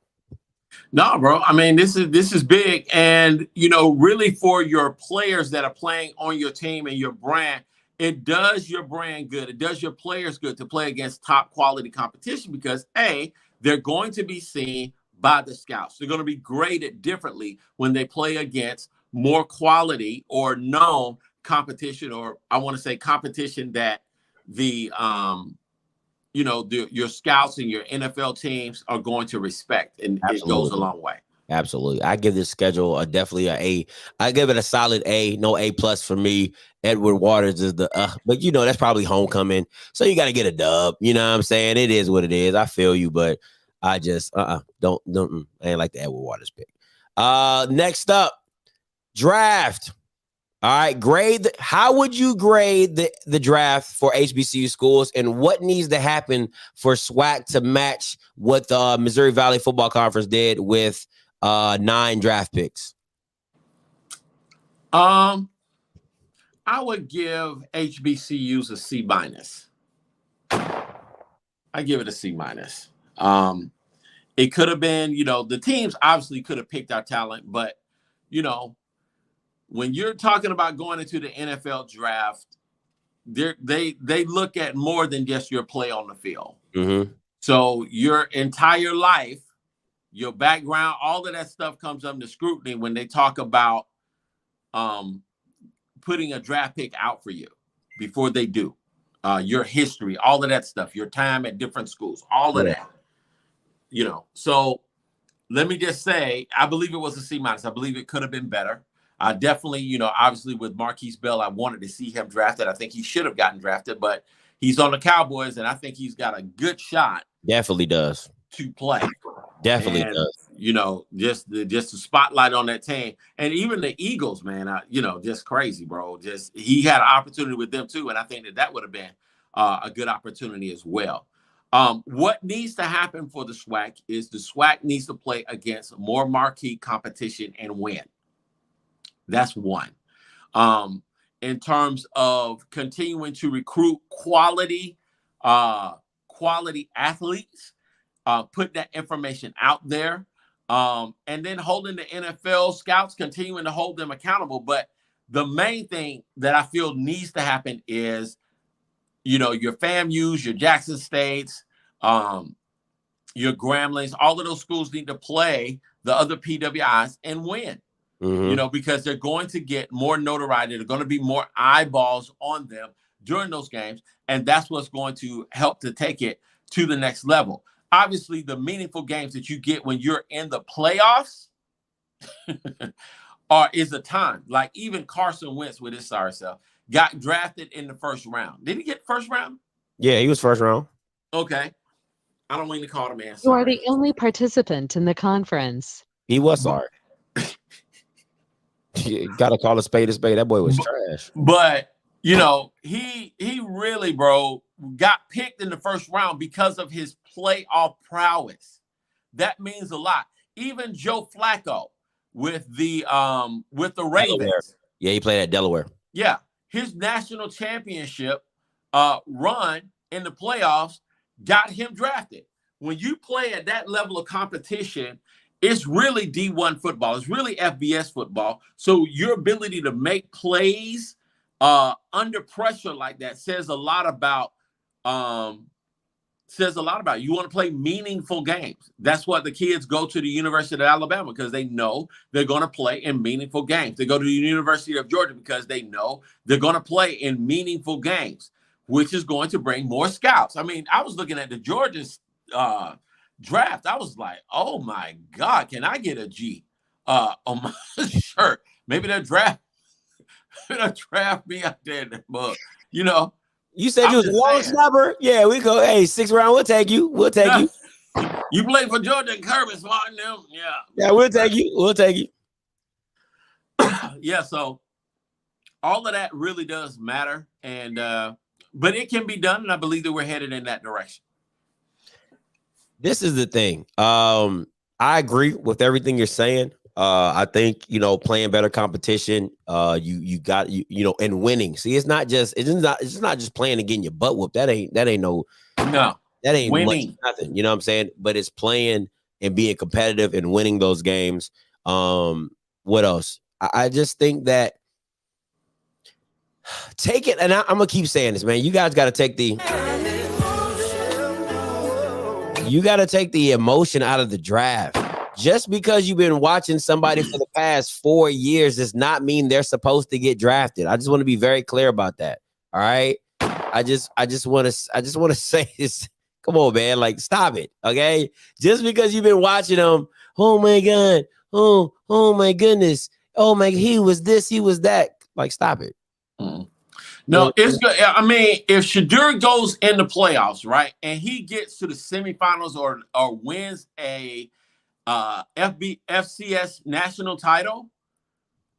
No, bro. I mean, this is big. And, you know, really for your players that are playing on your team and your brand, it does your brand good. It does your players good to play against top quality competition because, A, they're going to be seen by the scouts. They're going to be graded differently when they play against more quality or known competition, or I want to say competition that the your scouts and your NFL teams are going to respect, and Absolutely. It goes a long way. Absolutely. I give this schedule definitely an A. I give it a solid A, no A+ for me. Edward Waters is the but you know that's probably homecoming, so you got to get a dub. You know what I'm saying? It is what it is. I feel you, but I just don't I ain't like the Edward Waters pick. Next up, draft. All right, how would you grade the draft for HBCU schools, and what needs to happen for SWAC to match what the Missouri Valley Football Conference did with 9 draft picks? I would give HBCUs a C-. I give it a C-. It could have been, the teams obviously could have picked our talent, but when you're talking about going into the NFL draft, they look at more than just your play on the field. Mm-hmm. So your entire life, your background, all of that stuff comes under scrutiny when they talk about putting a draft pick out for you before they do. Your history, all of that stuff, your time at different schools, all of that. So let me just say, I believe it was a C-. I believe it could have been better. Definitely, obviously with Marquise Bell, I wanted to see him drafted. I think he should have gotten drafted, but he's on the Cowboys, and I think he's got a good shot. Definitely does. To play. Definitely does. Just the spotlight on that team. And even the Eagles, man, just crazy, bro. He had an opportunity with them too, and I think that would have been a good opportunity as well. What needs to happen for the SWAC is the SWAC needs to play against more marquee competition and win. That's one. In terms of continuing to recruit quality athletes, put that information out there, and then holding the NFL scouts, continuing to hold them accountable. But the main thing that I feel needs to happen is, your FAMUs, your Jackson States, your Grambling, all of those schools need to play the other PWIs and win. Mm-hmm. Because they're going to get more notoriety. They're going to be more eyeballs on them during those games. And that's what's going to help to take it to the next level. Obviously, the meaningful games that you get when you're in the playoffs is a time. Like even Carson Wentz with his sorry self got drafted in the first round. Did he get first round? Yeah, he was first round. Okay. I don't mean to call him man. You are the only participant in the conference. He was sorry. You gotta call a spade a spade. That boy was trash. But he really, bro, got picked in the first round because of his playoff prowess. That means a lot. Even Joe Flacco with the Ravens. Delaware. Yeah, he played at Delaware. Yeah, his national championship run in the playoffs got him drafted. When you play at that level of competition, it's really D1 football. It's really FBS football. So your ability to make plays under pressure like that says a lot about you want to play meaningful games. That's what the kids go to the University of Alabama, because they know they're going to play in meaningful games. They go to the University of Georgia because they know they're going to play in meaningful games, which is going to bring more scouts. I mean, I was looking at the Georgia draft. I was like, oh my God, can I get a G on my shirt? Maybe they'll draft me out there in the mug, you know. You said you was a long snapper? Yeah, we go. Hey, 6th round, we'll take you. We'll take you. You played for Georgia and Kirby Smart and them? Yeah. Yeah, we'll take you. We'll take you. Yeah, so all of that really does matter. And but it can be done, and I believe that we're headed in that direction. This is the thing. I agree with everything you're saying. I think, you know, playing better competition, you got, you know, and winning. See, it's not just playing and getting your butt whooped. That ain't winning. Nothing. You know what I'm saying? But it's playing and being competitive and winning those games. What else? I just think that take it, and I'm gonna keep saying this, man. You guys got to take the emotion out of the draft. Just because you've been watching somebody for the past 4 years does not mean they're supposed to get drafted. I just want to be very clear about that. All right. I just want to say this. Come on, man. Like, stop it. Okay. Just because you've been watching them. Oh my God. Oh my goodness. Oh my, he was this, he was that. Like, stop it. No, it's good. I mean, if Shadur goes in the playoffs, right, and he gets to the semifinals or wins a FCS national title,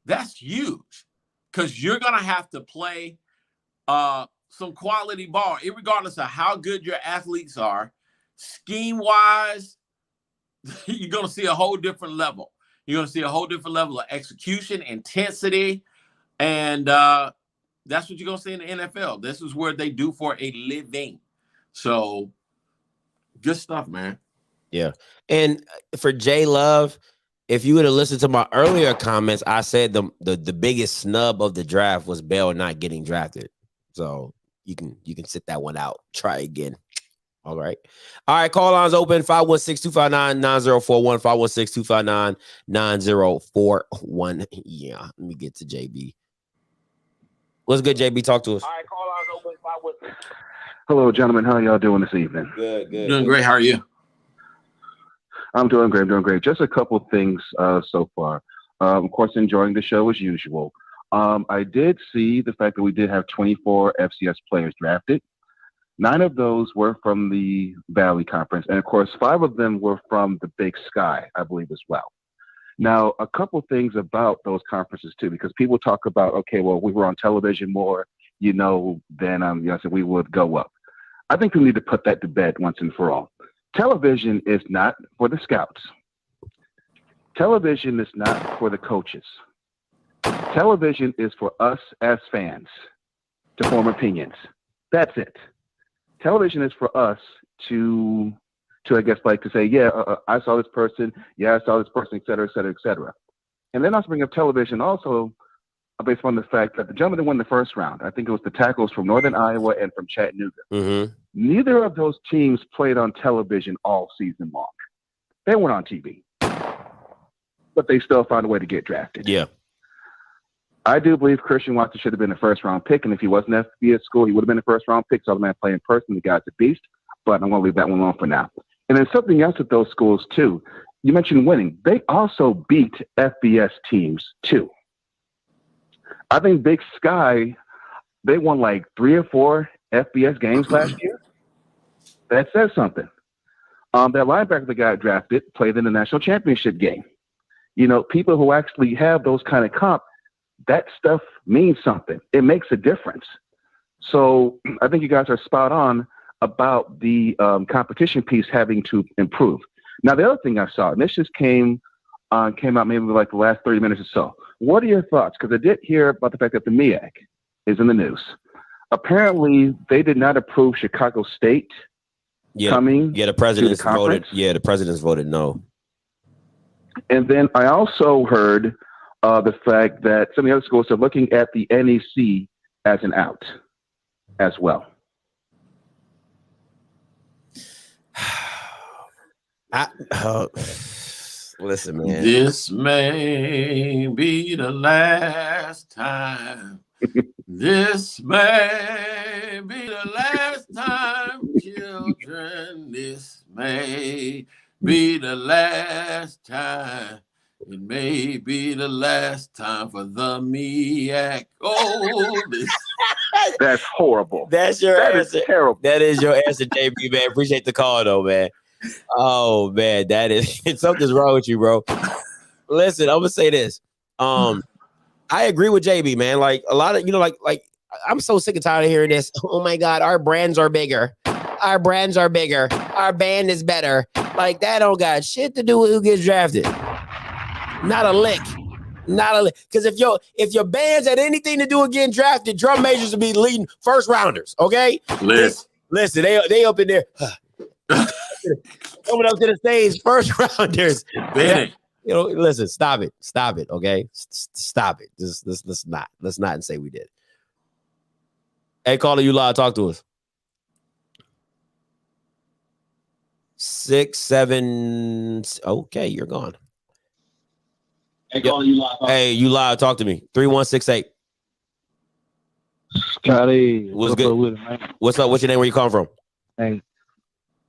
that's huge, because you're gonna have to play some quality ball, regardless of how good your athletes are. Scheme wise, you're gonna see a whole different level. You're gonna see a whole different level of execution, intensity, and that's what you're gonna see in the NFL. This is where they do for a living. So, good stuff, man. Yeah. And for J Love, if you would have listened to my earlier comments, I said the biggest snub of the draft was Bell not getting drafted. So you can sit that one out. Try again. All right. Call lines open. 516-259-9041. 516-259-9041. Yeah. Let me get to JB. What's good, JB? Talk to us. All right, call lines open. 516. Hello, gentlemen. How y'all doing this evening? Good. Doing great. How are you? I'm doing great. Just a couple things so far. Of course, enjoying the show as usual. I did see the fact that we did have 24 FCS players drafted. 9 of those were from the Valley Conference. And of course, 5 of them were from the Big Sky, I believe, as well. Now, a couple things about those conferences too, because people talk about, okay, well, we were on television more, you know, than so we would go up. I think we need to put that to bed once and for all. Television is not for the scouts. Television is not for the coaches. Television is for us as fans to form opinions. That's it. Television is for us to I guess, like to say, yeah, I saw this person. Yeah, I saw this person, et cetera, et cetera, et cetera. And then also bring up television also based on the fact that the gentleman that won the first round, I think it was the tackles from Northern Iowa and from Chattanooga. Mm-hmm. Neither of those teams played on television all season long. They weren't on TV, but they still found a way to get drafted. Yeah. I do believe Christian Watson should have been a first-round pick, and if he wasn't at FBS school, he would have been a first-round pick. So the man playing person, the guy's a beast, but I'm going to leave that one alone for now. And then something else with those schools, too. You mentioned winning. They also beat FBS teams, too. I think Big Sky, they won like 3 or 4 FBS games last year. That says something. That linebacker that got drafted played in the national championship game. You know, people who actually have those kind of comp, that stuff means something. It makes a difference. So I think you guys are spot on about the competition piece having to improve. Now, the other thing I saw, and this just came out maybe like the last 30 minutes or so. What are your thoughts? Because I did hear about the fact that the MEAC is in the news. Apparently, they did not approve Chicago State coming. Yeah, the president's to the conference. voted. Yeah, the president's voted no. And then I also heard the fact that some of the other schools are looking at the NEC as an out as well. Listen, man. This may be the last time. This may be the last time, children. This may be the last time. It may be the last time for the MEAC. Oh, this. That's horrible. That's your That answer. is terrible. That is your answer, JB, man. Appreciate the call, though, man. Oh, man, that is something's wrong with you, bro. Listen, I'm gonna say this. I agree with JB, man. Like a lot of, like I'm so sick and tired of hearing this. Oh my God, our brands are bigger. Our brands are bigger. Our band is better. Like that don't got shit to do with who gets drafted. Not a lick. Not a lick. Because if your bands had anything to do with getting drafted, drum majors would be leading first rounders. Okay? Listen, they up in there. Coming up to the stage, first rounders. Benny. Listen, stop it, okay? Stop it. Let's not and say we did. Hey, caller, you live. Talk to us. 6, 7. Okay, you're gone. Hey, caller, you live. Hey, you live. Talk to me. 3168. Scotty, what's good? With it, man? What's up? What's your name? Where you calling from? Hey,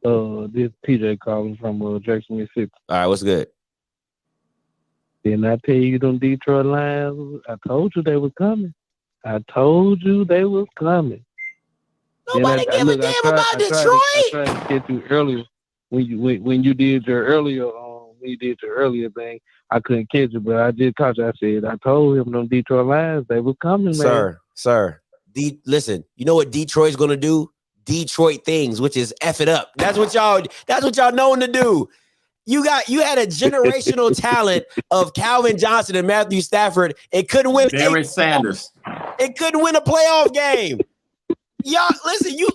this TJ calling from Jackson, Mississippi. All right, what's good? Didn't I tell you them Detroit Lions? I told you they was coming. Nobody give a damn about Detroit. I tried to get you earlier when you did your earlier thing. I couldn't catch you, but I did catch you. I said I told him them Detroit Lions they was coming, man. Sir. Listen, you know what Detroit's gonna do? Detroit things, which is F it up. That's what y'all known to do. You had a generational talent of Calvin Johnson and Matthew Stafford. It couldn't win. Barry Sanders. It couldn't win a playoff game. Y'all, listen, you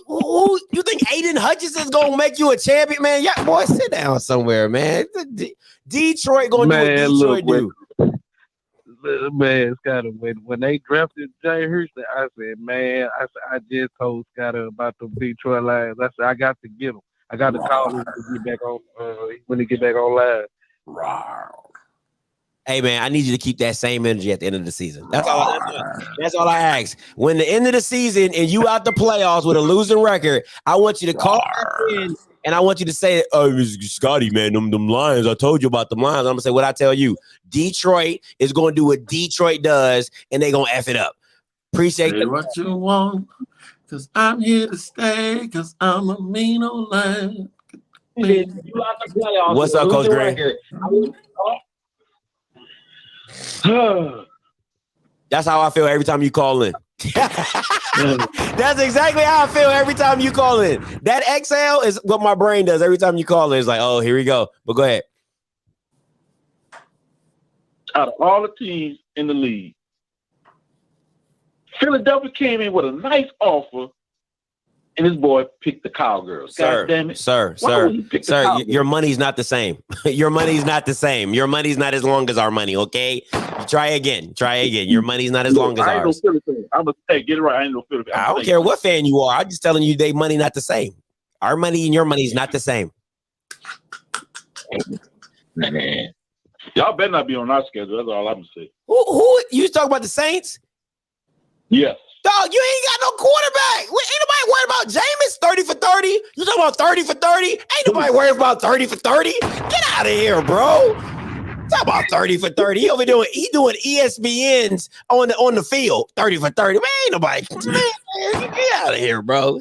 think Aiden Hutchinson's gonna make you a champion, man? Yeah, boy, sit down somewhere, man. Detroit gonna do what Detroit do. Man, Scott, when they drafted Jay Hurst, I said, man, I just told Scott about the Detroit Lions. I said, I got to get him. I got to call him to get back on when he get back on live. Hey man, I need you to keep that same energy at the end of the season. That's all I ask. When the end of the season and you out the playoffs with a losing record, I want you to call in and I want you to say, "Oh, Scotty, man, them Lions. I told you about the Lions." I'm gonna say what I tell you. Detroit is gonna do what Detroit does, and they gonna F it up. Appreciate what you want. Cause I'm here to stay, cause I'm a mean old lion. What's up, Coach Green? That's how I feel every time you call in. That's exactly how I feel every time you call in. That exhale is what my brain does every time you call in. It's like, oh, here we go. But go ahead. Out of all the teams in the league, Philadelphia came in with a nice offer, and this boy picked the Cowgirls. God damn it. Sir, your money's not the same. Your money's not the same. Your money's not as long as our money, okay? Try again. Your money's not as long as ours. I'm going to get it right. I ain't no Philly fan. I don't care what fan you are. I'm just telling you they money not the same. Our money and your money is not the same. Man. Y'all better not be on our schedule. That's all I'm going to say. Who you talking about the Saints? Yes. Dog, you ain't got no quarterback. Ain't nobody worried about Jameis 30 for 30. You talking about 30 for 30? Ain't nobody worried about 30 for 30. Get out of here, bro. Talk about 30 for 30. He doing ESPNs on the field. 30 for 30. Man, ain't nobody. Man, get out of here, bro.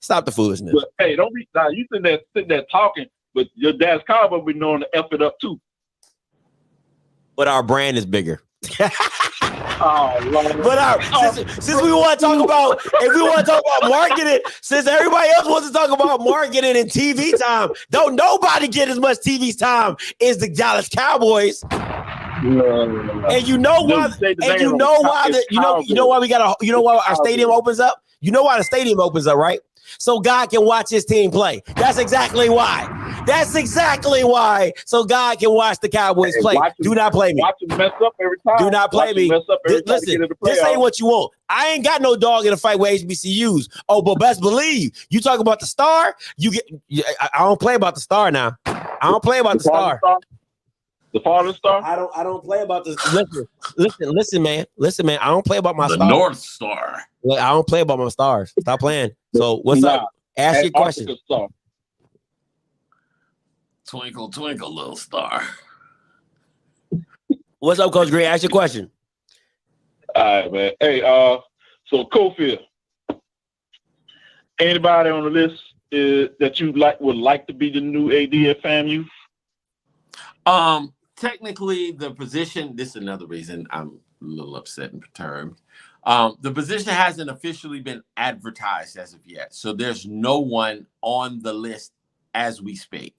Stop the foolishness. But, hey, don't be you sitting there talking, but your dad's car will be knowing to F it up too. But our brand is bigger. Oh, Lord. But since we want to talk about, if we want to talk about marketing, since everybody else wants to talk about marketing and TV time, don't nobody get as much TV time as the Dallas Cowboys. And you know why? And you know why? You know why we got you know why our stadium opens up? You know why the stadium opens up, right? so God can watch his team play. That's exactly why. That's exactly why. So God can watch the Cowboys play. Do not play me. Watch him mess up every time. Do not play me. Listen, this ain't what you want. I ain't got no dog in a fight with HBCUs. Oh, but best believe you talk about the star. I don't play about the star now. I don't play about the star. The fallen star. I don't play about this. Listen, man. I don't play about my the star. North Star. I don't play about my stars. Stop playing. So what's up? Ask your question. Twinkle, twinkle, little star. What's up, Coach Green? Ask your question. All right, man. Hey, so Cofield, anybody on the list that you would like to be the new AD at FAMU? Technically, the position. This is another reason I'm a little upset and perturbed. The position hasn't officially been advertised as of yet, so there's no one on the list as we speak.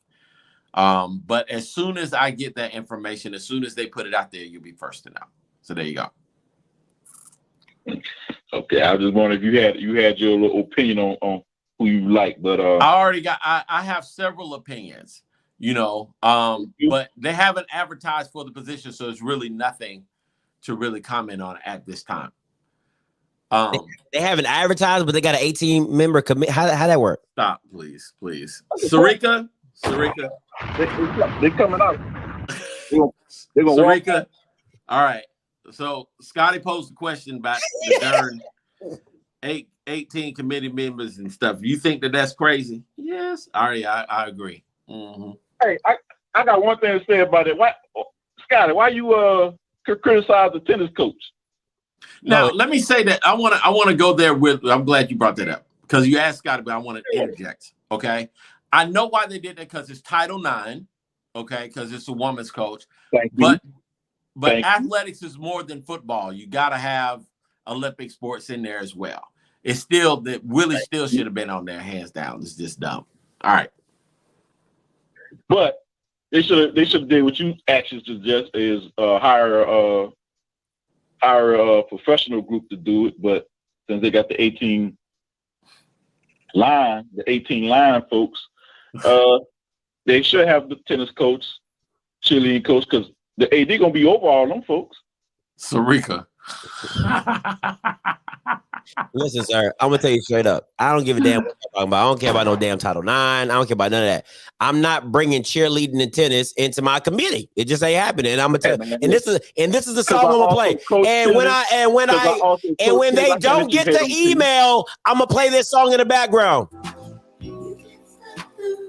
But as soon as I get that information, as soon as they put it out there, you'll be first to know. So there you go. Okay, I was just wondering if you had your little opinion on who you like, but I have several opinions, but they haven't advertised for the position, so it's really nothing to really comment on at this time. They haven't advertised, but they got an 18-member commit. How that work? Stop, please. Sarika. They're coming out. They're gonna Sarika. All right. So Scotty posed a question about the darn 18 committee members and stuff. You think that's crazy? Yes. All right. I agree. Mm-hmm. Hey, I got one thing to say about it. Scotty, why you criticize the tennis coach? Now, let me say that I want to go there with. I'm glad you brought that up because you asked Scotty, but I want to interject. Okay. I know why they did that because it's Title IX, okay, because it's a woman's coach. But athletics is more than football. You got to have Olympic sports in there as well. It's still that Willie still should have been on there, hands down. It's just dumb. All right. But they should have did what you actually suggest is hire a professional group to do it. But since they got the 18 line folks. They should have the tennis coach, cheerleading coach, because the AD gonna be over all them folks. Sarika. Listen, sir, I'm gonna tell you straight up. I don't give a damn what you're talking about. I don't care about no damn Title IX. I don't care about none of that. I'm not bringing cheerleading and tennis into my committee. It just ain't happening. And I'm gonna tell you. And this is the song I'm gonna play. And when they don't get the email, I'm gonna play this song in the background.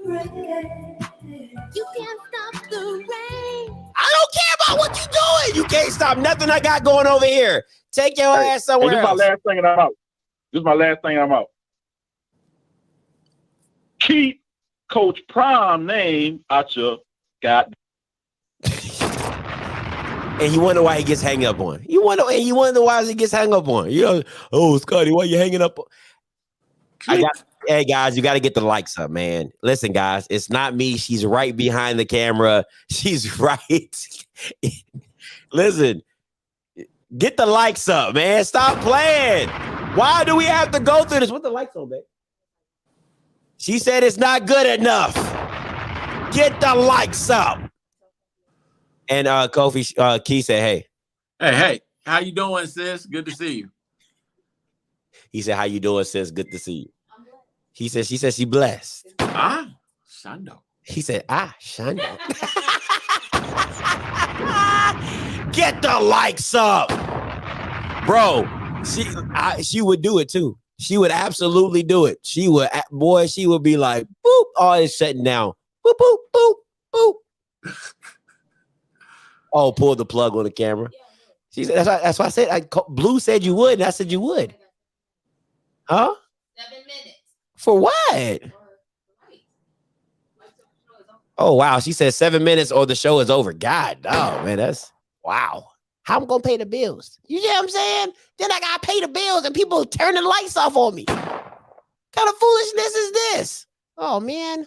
You can't stop the rain. I don't care about what you're doing. You can't stop nothing I got going over here. Take your ass somewhere else. This is my last thing I'm out. Keep Coach Prime name out your God. And you wonder why he gets hung up on. You wonder why he gets hung up on. Oh, Scotty, why you hanging up on? Hey, guys, you got to get the likes up, man. Listen, guys, it's not me. She's right behind the camera. She's right. Listen, get the likes up, man. Stop playing. Why do we have to go through this? What the likes on, babe? She said it's not good enough. Get the likes up. And Kofi Key said, hey. Hey, how you doing, sis? Good to see you. He said, how you doing, sis? Good to see you. She said she blessed. Shando. He said, Shando. Get the likes up. Bro, she would do it too. She would absolutely do it. She would be like, boop, all is shutting down. Boop, boop, boop, boop. Oh, pull the plug on the camera. She said, that's why I said, Blue said you would, and I said you would. Huh? 7 minutes. For what? Oh, wow. She said 7 minutes or the show is over. God, oh, man, that's wow. How I'm going to pay the bills? You know what I'm saying? Then I got to pay the bills and people turn the lights off on me. What kind of foolishness is this? Oh, man.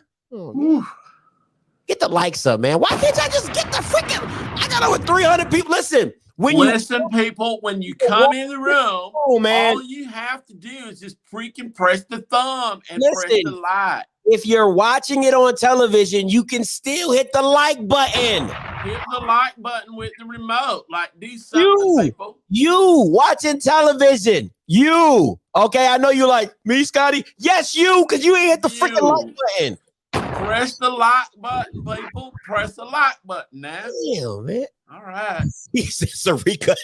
Get the likes up, man. Why can't I just get the freaking... I got over 300 people. Listen, Listen, people, when you come in the room, man, all you have to do is just freaking press the thumb and press the listen, like. if you're watching it on television, you can still hit the like button. Hit the like button with the remote. Like, do something, people. You watching television. You. Okay, I know you're like, me, Scotty? Yes, you, because you ain't hit the freaking like button. Press the like button, people. Press the like button now. Damn, man. All right. He said Sarika.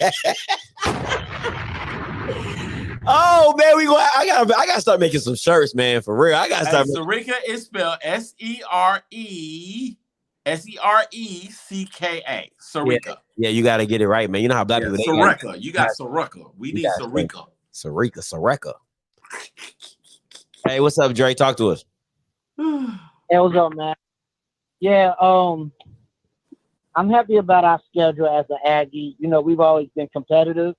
Oh man, I gotta start making some shirts, man. For real. I gotta start. Sarika is spelled Serecka. Sarika. Yeah, you gotta get it right, man. You know how black people Sarika. You got Sarika. We need Sarika. Sarika. Hey, what's up, Dre? Talk to us. Hey, what's up, man? Yeah, I'm happy about our schedule as an Aggie. You know, we've always been competitive.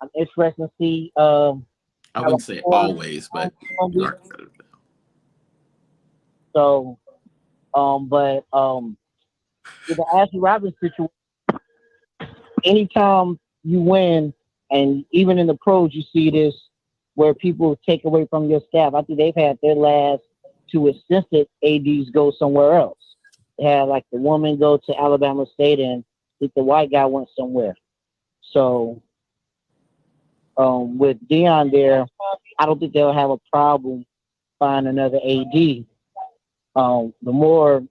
I'm interested to see. I wouldn't say always, but so, with the Ashley Robbins situation, anytime you win, and even in the pros, you see this where people take away from your staff. I think they've had their last two assistant ADs go somewhere else. They had like the woman go to Alabama State, and I think the white guy went somewhere. So with Deion there, I don't think they'll have a problem finding another AD. The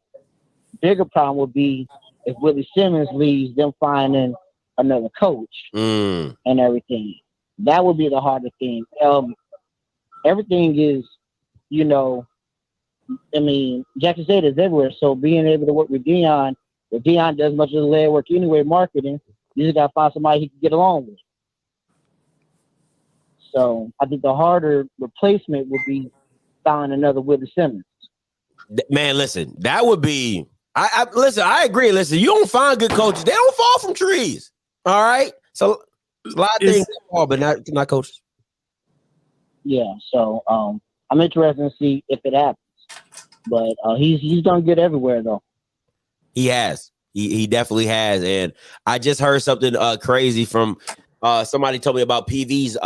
bigger problem would be if Willie Simmons leaves, them finding another coach and everything. That would be the harder thing. Everything is, you know, I mean, Jackson State is everywhere. So being able to work with Deion, if Deion does much of the leg work anyway, marketing, you just got to find somebody he can get along with. So I think the harder replacement would be finding another Willie Simmons. Man, listen, that would be. Listen. I agree. Listen, you don't find good coaches; they don't fall from trees. All right, so a lot of things fall, but not coaches. Yeah. So I'm interested to see if it happens. But he's done good everywhere, though. He has. He definitely has. And I just heard something crazy from somebody told me about PV's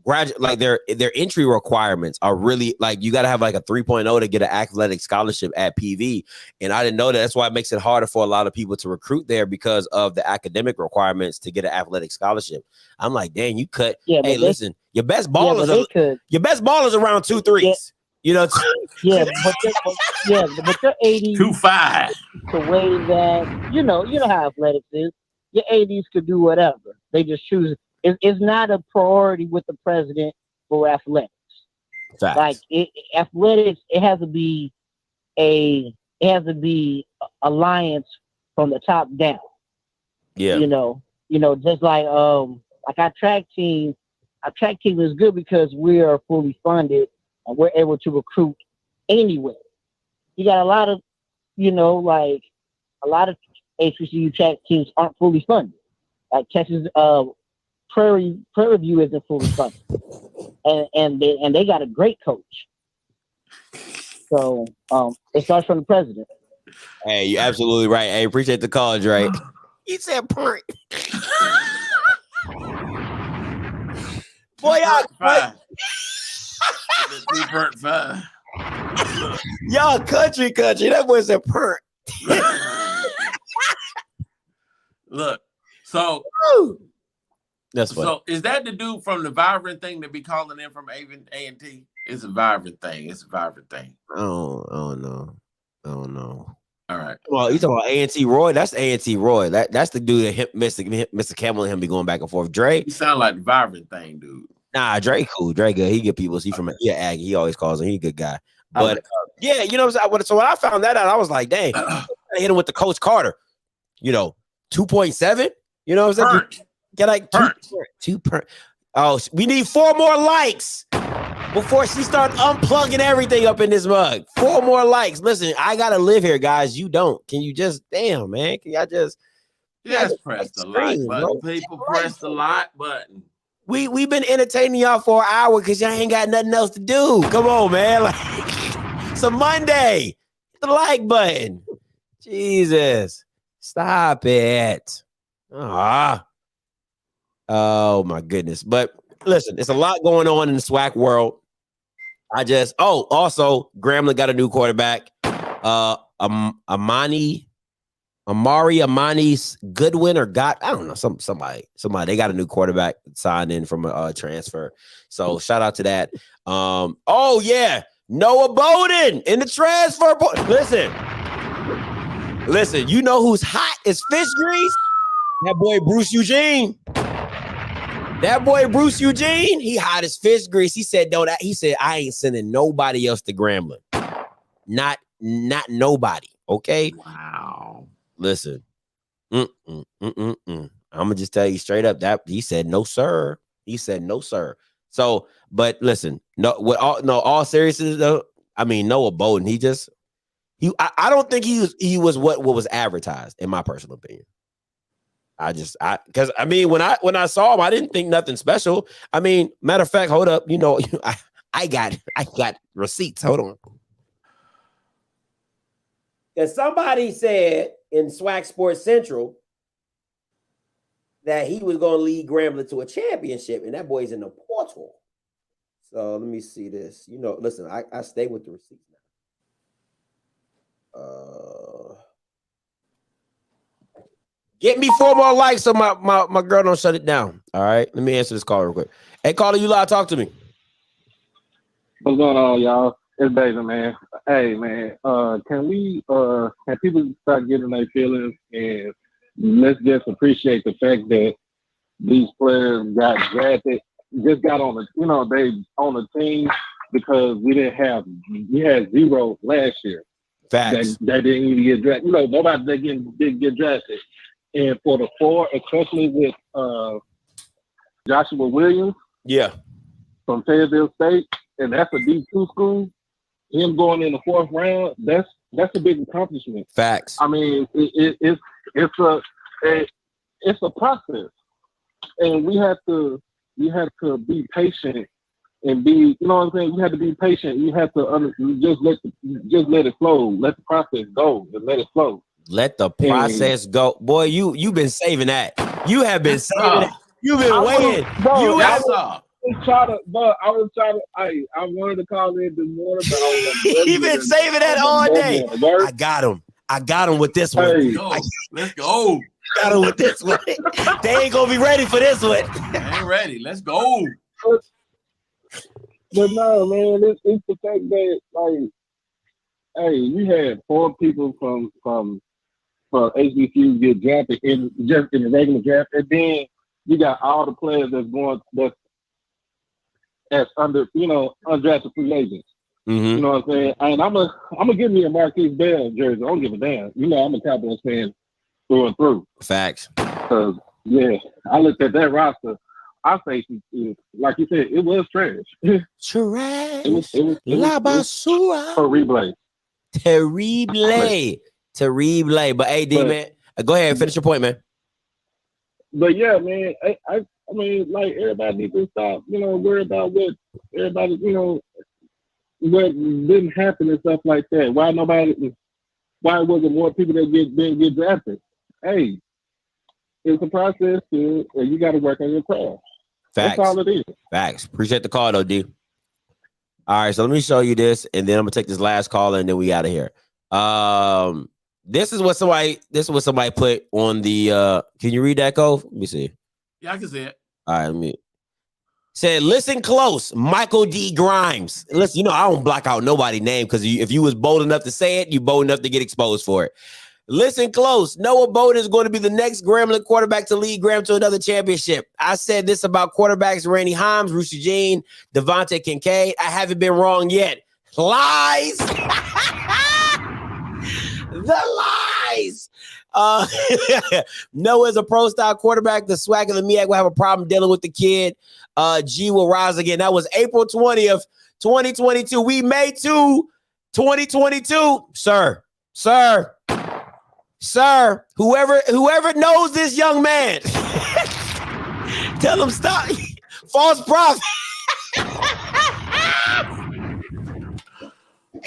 like their entry requirements are really like you got to have like a 3.0 to get an athletic scholarship at PV. And I didn't know that. That's why it makes it harder for a lot of people to recruit there because of the academic requirements to get an athletic scholarship. I'm like, dang, you cut. Yeah, hey, listen, your best ballers around 2 3s. Yeah. You know, but your 80s 2.5. The way that you know how athletics is. Your 80s could do whatever. They just choose. It's not a priority with the president for athletics. Facts. Like athletics, it has to be alliance from the top down. Yeah. You know, just like our track team is good because we are fully funded and we're able to recruit anywhere. You got a lot of HBCU track teams aren't fully funded. Like Texas Prairie View isn't fully funded, and they got a great coach. So it starts from the president. Hey, you're absolutely right. Hey, appreciate the call, Dre. He said point. Boy, y'all country. That was a perk. Look, so that's funny. So is that the dude from the Vibrant thing that be calling in from A&T? It's a Vibrant thing. It's a Vibrant thing. Oh no. All right. Well, you talking about A&T Roy? That's A&T Roy. That's the dude that Mr. Campbell and him be going back and forth. Dre, he sound like the Vibrant thing, dude. Nah, Dre cool. Dre good. He good people. He from Aggie. He always calls him. He a good guy. But yeah, you know what I'm saying? So when I found that out, I was like, dang, I hit him with the Coach Carter. 2.7. You know what I'm saying? Get like 2 per. Oh, we need 4 more likes before she starts unplugging everything up in this mug. 4 more likes. Listen, I gotta live here, guys. You don't. Can you just damn, man? Can y'all just press the like button? People press the like button. We've been entertaining y'all for an hour because y'all ain't got nothing else to do. Come on, man. Like, it's a Monday. Hit the like button. Jesus. Stop it. Oh my goodness. But listen, it's a lot going on in the SWAC world. Also Grambling got a new quarterback. Amani Goodwin or I don't know, somebody. They got a new quarterback signed in from a transfer. So shout out to that. Oh yeah, Noah Bowden in the transfer. Listen, you know who's hot as fish grease? That boy Bruce Eugene. He hot as fish grease. He said, I ain't sending nobody else to Grambling. Not nobody. Okay. Wow. Listen. I'm gonna just tell you straight up that he said no, sir. So, but listen, all seriousness though. I mean, Noah Bowden, I don't think he was what was advertised, in my personal opinion. Because when I saw him, I didn't think nothing special. I mean, matter of fact, hold up, I got receipts. Hold on. Because somebody said in SWAC Sports Central that he was going to lead Grambling to a championship, and that boy's in the portal. So let me see this. Listen, I stay with the receipts now. Get me 4 more likes so my girl don't shut it down. All right, let me answer this call real quick. Hey, caller, you live? Talk to me. What's going on, y'all? It's David, man. Hey, man, can people start getting their feelings, and let's just appreciate the fact that these players got drafted, just got on they on the team because we had 0 last year. Facts. That didn't even get drafted. Nobody didn't get drafted. And for the 4, especially with Joshua Williams, from Fayetteville State, and that's a D2 school. Him going in the 4th round, that's a big accomplishment. Facts. I mean, it's a process, and we have to be patient and be, you know what I'm saying. You have to be patient. You have to just let it flow. Let the process go and let it flow. Let the process go, boy. You've been saving that. You have been saving it. You've been waiting. I wanted to call in this morning, but he been saving that all day. I got him with this one. Hey, let's go. Got him with this one. They ain't gonna be ready for this one. They ain't ready. Let's go. But no, man, it's the fact that you had 4 people from HBCU get drafted in the regular draft, and then you got all the players that's under, undrafted free agents. Mm-hmm. You know what I'm saying? And I'm gonna give me a Marquise Bell jersey. I don't give a damn. I'm a Cowboys fan through and through. Facts. Because I looked at that roster. I say, like you said, it was trash. Trash. It was La basura. Terrible. But hey, D, man, go ahead and finish your point, man. But yeah, man, I mean, like, everybody needs to stop, worry about what everybody, what didn't happen and stuff like that. Why wasn't more people that didn't get drafted? Hey, it's a process too, and you got to work on your craft. Facts. That's all it is. Facts. Appreciate the call though, D. All right, so let me show you this, and then I'm gonna take this last call, and then we out of here. This is what somebody put on the. Can you read that, Cove? Let me see. Yeah, I can see it. All right, let me. Said, listen close, Michael D. Grimes. Listen, I don't block out nobody's name because if you was bold enough to say it, you bold enough to get exposed for it. Listen close. Noah Bowden is going to be the next Grambling quarterback to lead Graham to another championship. I said this about quarterbacks Randy Himes, Bruce Eugene, Devontae Kincaid. I haven't been wrong yet. Lies. The lies. Noah is a pro-style quarterback. The SWAC and the MEAC will have a problem dealing with the kid. G will rise again. That was April 20th, 2022. We made 2022. Sir, whoever knows this young man, tell him stop. False prophet.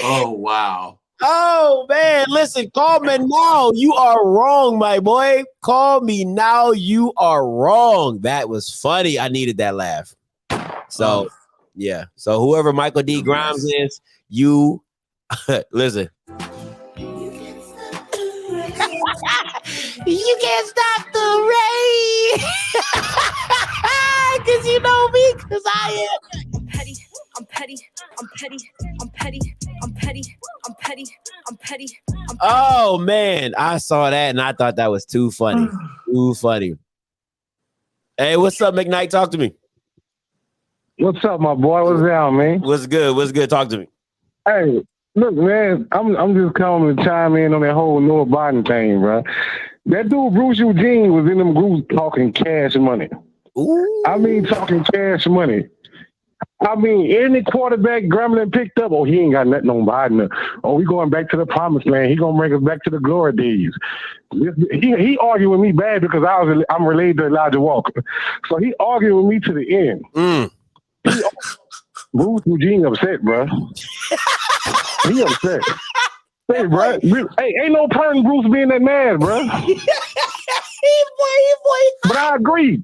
Oh, wow. Oh man, listen, call me now. You are wrong, my boy. Call me now. You are wrong. That was funny. I needed that laugh. So, yeah. So whoever Michael D. Grimes is, you listen. You can't stop the rain. Cause you know me, cause I am. I'm petty, I'm petty, I'm petty, I'm petty, I'm petty, I'm petty, I'm petty. Oh man, I saw that and I thought that was too funny. Too funny. Hey, what's up, McKnight? Talk to me. What's up, my boy? What's down, man? What's good? What's good? Talk to me. Hey, look, man, I'm just calling to chime in on that whole Noah Biden thing, bro. That dude Bruce Eugene was in them groups talking cash money. Ooh. I mean, talking cash money. I mean, any quarterback Gremlin picked up, oh, he ain't got nothing on Biden. Oh, we going back to the promised land. He gonna bring us back to the glory days. He argued with me bad because I'm related to Elijah Walker, so he argued with me to the end. Bruce Eugene upset, bro. He upset. Hey, bro. Hey, ain't no point in Bruce being that mad, bro. But I agree.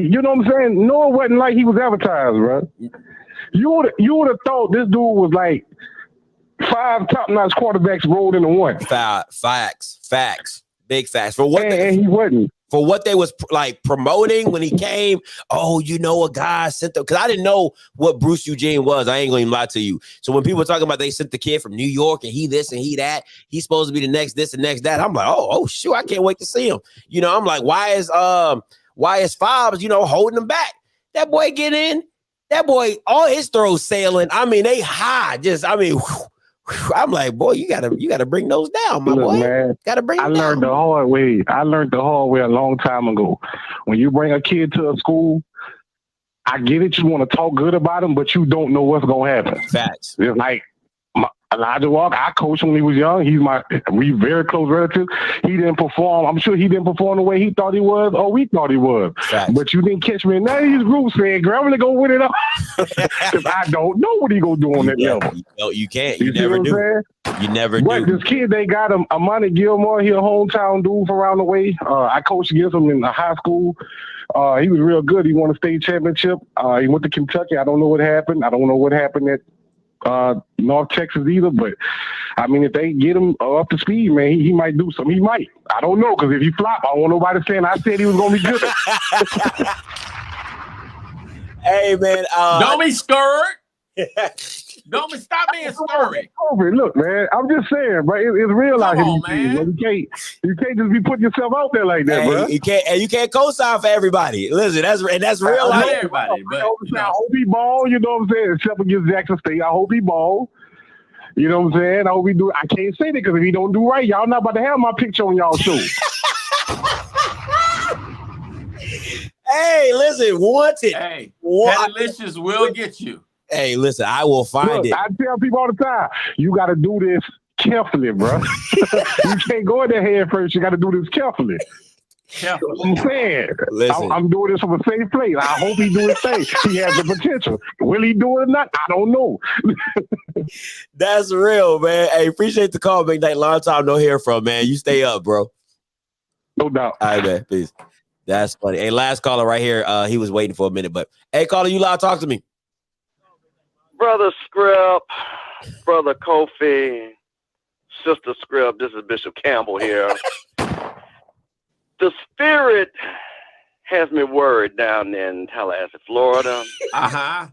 You know what I'm saying? Noah wasn't like he was advertised, bro. You would have thought this dude was like 5 top-notch quarterbacks rolled into one. Facts. Big facts. For what and he wasn't. For what they was like promoting when he came, oh, you know, a guy sent them, because I didn't know what Bruce Eugene was. I ain't gonna even lie to you. So when people were talking about they sent the kid from New York and he this and he that, he's supposed to be the next this and next that. I'm like, oh shoot, I can't wait to see him. You know, I'm like, why is Fobbs, you know, holding him back? That boy get in, that boy, all his throws sailing. I mean, they high. I'm like, boy, you gotta bring those down, my boy. Man, gotta bring them down. I learned the hard way a long time ago. When you bring a kid to a school, I get it. You want to talk good about him, but you don't know what's gonna happen. Facts. It's like Elijah Walker. I coached when he was young. We very close relatives. He didn't perform. I'm sure he didn't perform the way he thought he was, or we thought he was. Facts. But you didn't catch me in none of these groups saying, "Grandma, go win it up," because I don't know what he gonna do on that level. No, you can't. You never do. You never do. This kid, they got him, Amani Gilmore. He a hometown dude from around the way. I coached against him in high school. He was real good. He won a state championship. He went to Kentucky. I don't know what happened. I don't know what happened at North Texas either, but I mean, if they get him up to speed, man, he might do something. He might. I don't know, because if he flop, I don't want nobody saying I said he was going to be good. Hey, man. Don't be scared. Don't stop being scurry. Look, man, I'm just saying, bro. It's real out here. Man. You can't just be putting yourself out there like that, bro. You can't co-sign for everybody. Listen, that's real out here. Everybody, but I hope he ball. You know what I'm saying? Except against Jackson State, I hope he ball. You know what I'm saying? I hope he do. I can't say that because if he don't do right, y'all not about to have my picture on y'all show. Hey, listen, wanted. Hey, Petalicious will get you. Hey, listen, I will find it. I tell people all the time, you got to do this carefully, bro. You can't go in there head first. You got to do this carefully. I'm saying, I'm doing this from a safe place. I hope he do his thing. He has the potential. Will he do it or not? I don't know. That's real, man. Hey, appreciate the call, Big Night. Long time no hear from, man. You stay up, bro. No doubt. All right, man. Peace. That's funny. Hey, last caller right here. He was waiting for a minute, but hey, caller, you loud, talk to me. Brother Scribb, Brother Kofi, Sister Scribb, this is Bishop Campbell here. The spirit has me worried down in Tallahassee, Florida. Uh-huh.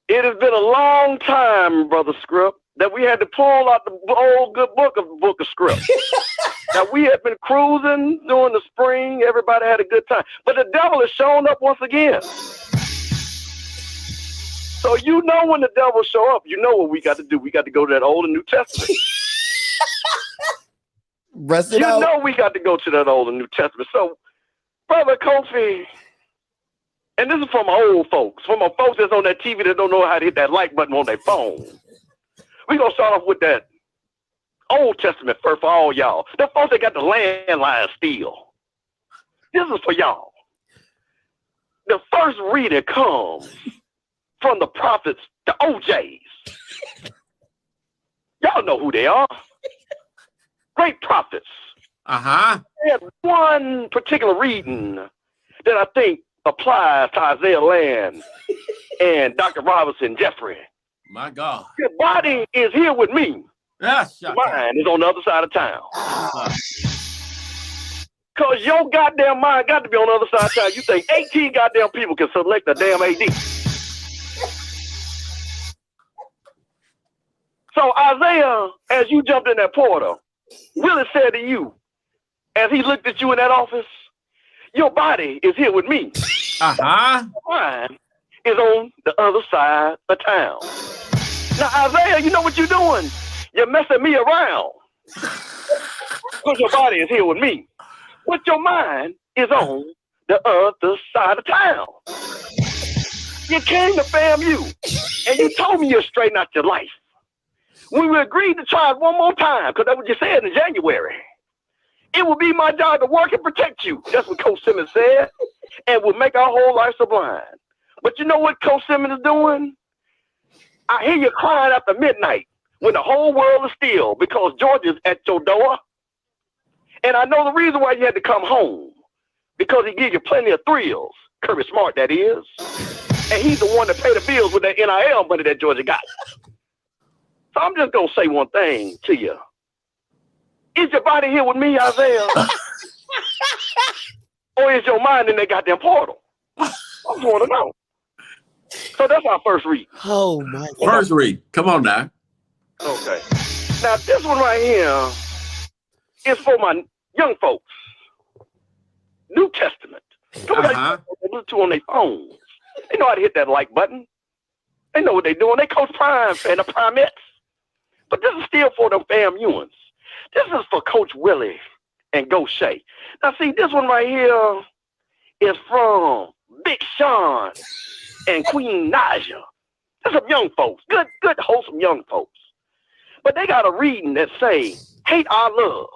It has been a long time, Brother Scribb, that we had to pull out the old good book of Scribb. Now, we had been cruising during the spring. Everybody had a good time. But the devil has shown up once again. So you know when the devil show up, you know what we got to do. We got to go to that Old and New Testament. You know we got to go to that Old and New Testament. So, Brother Kofi, and this is from old folks, from our folks that's on that TV that don't know how to hit that like button on their phone. We're going to start off with that Old Testament first for all y'all. The folks that got the landline still. This is for y'all. The first reading comes from the prophets, the OJs. Y'all know who they are. Great prophets. Uh-huh. They had one particular reading that I think applies to Isaiah Land and Dr. Robinson Jeffrey. My God. Your body is here with me. Yes, mine is on the other side of town. Because your goddamn mind got to be on the other side of town. You think 18 goddamn people can select a damn AD. So Isaiah, as you jumped in that portal, really said to you, as he looked at you in that office, your body is here with me. Uh-huh. Mine is on the other side of town. Now, Isaiah, you know what you're doing? You're messing me around. Because your body is here with me. But your mind is on the other side of town. You came to FAMU, and you told me you'd straighten out your life. We agreed to try it one more time, because that's what you said in January. It will be my job to work and protect you. That's what Coach Simmons said. And will make our whole life sublime. But you know what Coach Simmons is doing? I hear you crying after midnight when the whole world is still because Georgia's at your door. And I know the reason why you had to come home. Because he gives you plenty of thrills. Kirby Smart, that is. And he's the one that paid the bills with that NIL money that Georgia got. So I'm just going to say one thing to you. Is your body here with me, Isaiah? Or is your mind in that goddamn portal? I just want to know. So that's our first read. Oh, my God. First read. Come on now. Okay. Now, this one right here is for my young folks. New Testament. Listen to on their phones. They know how to hit that like button. They know what they're doing. They Coach Prime fan, the Primettes. But this is still for them FAMUans. This is for Coach Willie and Gaucher. Now, see, this one right here is from Big Sean and Queen Naja. There's some young folks, good, wholesome young folks. But they got a reading that say, hate our love.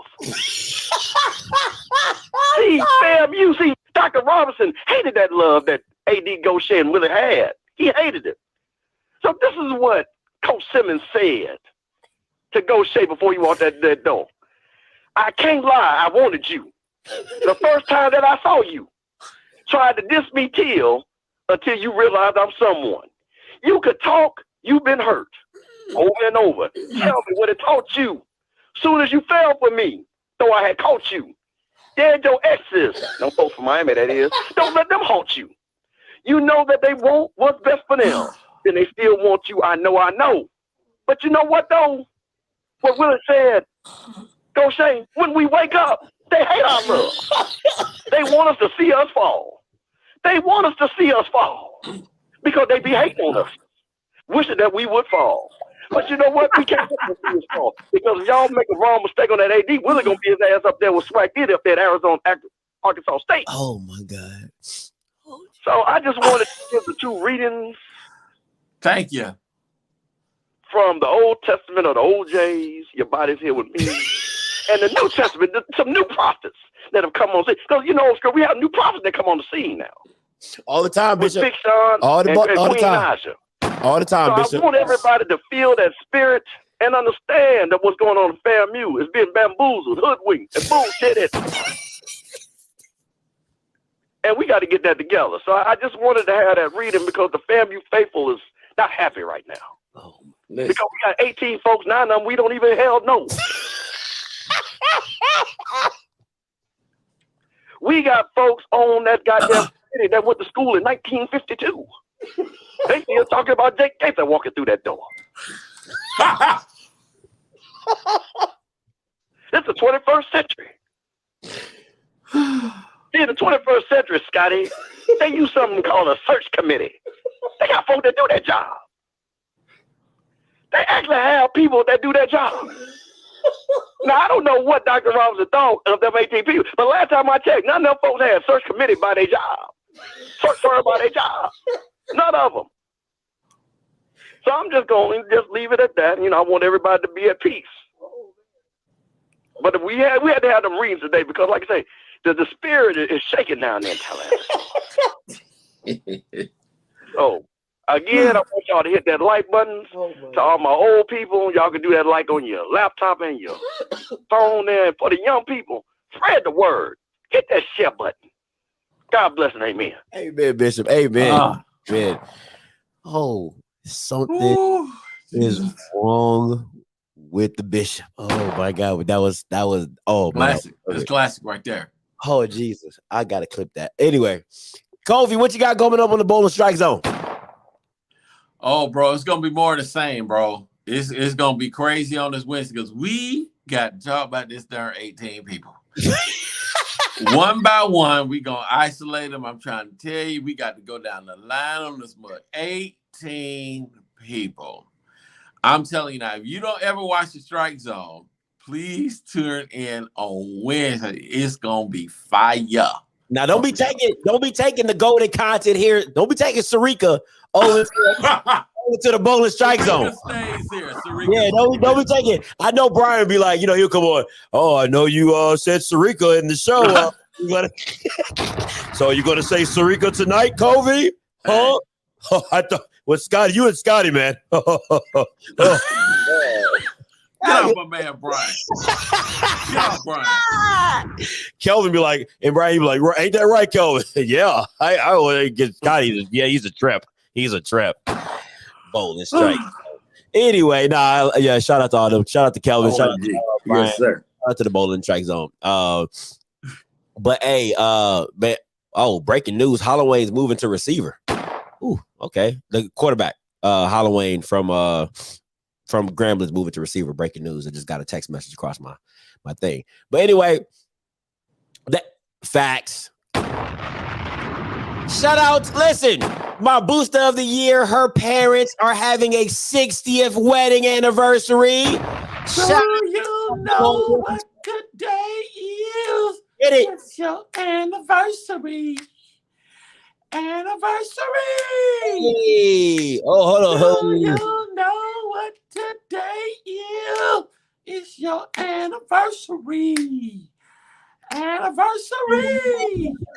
See, FAMU, see, Dr. Robinson hated that love that AD Gaucher and Willie had. He hated it. So this is what Coach Simmons said to Gaucher before he walked that door. I can't lie, I wanted you. The first time that I saw you, tried to diss me until you realized I'm someone. You could talk, you've been hurt over and over. Tell me what it taught you. Soon as you fell for me, though I had caught you. Dead your exes, them folks from Miami that is, don't let them haunt you. You know that they want what's best for them. Then they still want you, I know. But you know what though? What Willie said, Gaucher, when we wake up, they hate our love. They want us to see us fall. They want us to see us fall because they be hating on us, wishing that we would fall. But you know what? We can't let them see us fall because if y'all make a wrong mistake on that AD, Willie gonna be his ass up there with Swag Diddy up there at Arizona, Arkansas State. Oh my God! So I just wanted to give the two readings. Thank you. From the Old Testament of the OJs, your body's here with me. And the New Testament, some new prophets that have come on the scene. Because, you know, we have new prophets that come on the scene now. All the time, Bishop. Big Sean all the Queen time. Naja. All the time, so Bishop. I want everybody to feel that spirit and understand that what's going on in FAMU is being bamboozled, hoodwinked, and bullshitted. And we got to get that together. So I just wanted to have that reading because the FAMU faithful is not happy right now. Oh, because we got 18 folks, 9 of them we don't even hell know. We got folks on that goddamn city that went to school in 1952. They still talking about Jake Gaither walking through that door. It's the 21st century. In the 21st century, Scotty, they use something called a search committee. They got folks that do that job. They actually have people that do that job. Now, I don't know what Dr. Robinson thought of them 18 people, but last time I checked, none of them folks had a search committee by their job. Search firm by their job. None of them. So I'm just going to just leave it at that. You know, I want everybody to be at peace. But we had to have them readings today because, like I say, the spirit is shaking down there in Tallahassee. So Again, I want y'all to hit that like button. To all my old people, y'all can do that like on your laptop and your phone there. And for the young people, spread the word. Hit that share button. God bless and amen. Amen, Bishop. Amen. Man. Oh, something is wrong with the bishop. Oh my God. That was oh classic. Man. That's classic right there. Oh Jesus. I gotta clip that. Anyway, Kofi, what you got going up on the Bowling Strike Zone? Oh, bro, it's gonna be more of the same, bro. It's gonna be crazy on this Wednesday because we got to talk about this darn 18 people. One by one, we gonna isolate them. I'm trying to tell you, we got to go down the line on this mug. 18 people. I'm telling you now, if you don't ever watch the Strike Zone, please tune in on Wednesday. It's gonna be fire. Now don't be taking the golden content here. Don't be taking Sarika over to the Bowling Strike Zone. Stays here. Yeah, don't be taking. I know Brian be like, he'll come on. Oh, I know you said Sarika in the show. So you gonna say Sarika tonight, Kobe? Huh? Oh, I thought Scotty, you and Scotty, man. Get off my man, Brian. Get off, Brian. Kelvin be like, and Brian be like, ain't that right, Kelvin? Yeah, I would get Scotty. Yeah, he's a trip. He's a trip. Bowling Strike. Anyway, shout out to all them. Shout out to Kelvin. Shout out to Brian. Yes, sir. Shout out to the Bowling Strike Zone. But hey, breaking news: Holloway's moving to receiver. Ooh, okay. The quarterback, Holloway from Gramblin's moving to receiver. Breaking news. I just got a text message across my thing. But anyway, that facts. Shout out. Listen, my booster of the year. Her parents are having a 60th wedding anniversary. So you know what good day is. Get it. It's your anniversary. Hey. Oh, hold on. So you know what today is. It's your anniversary.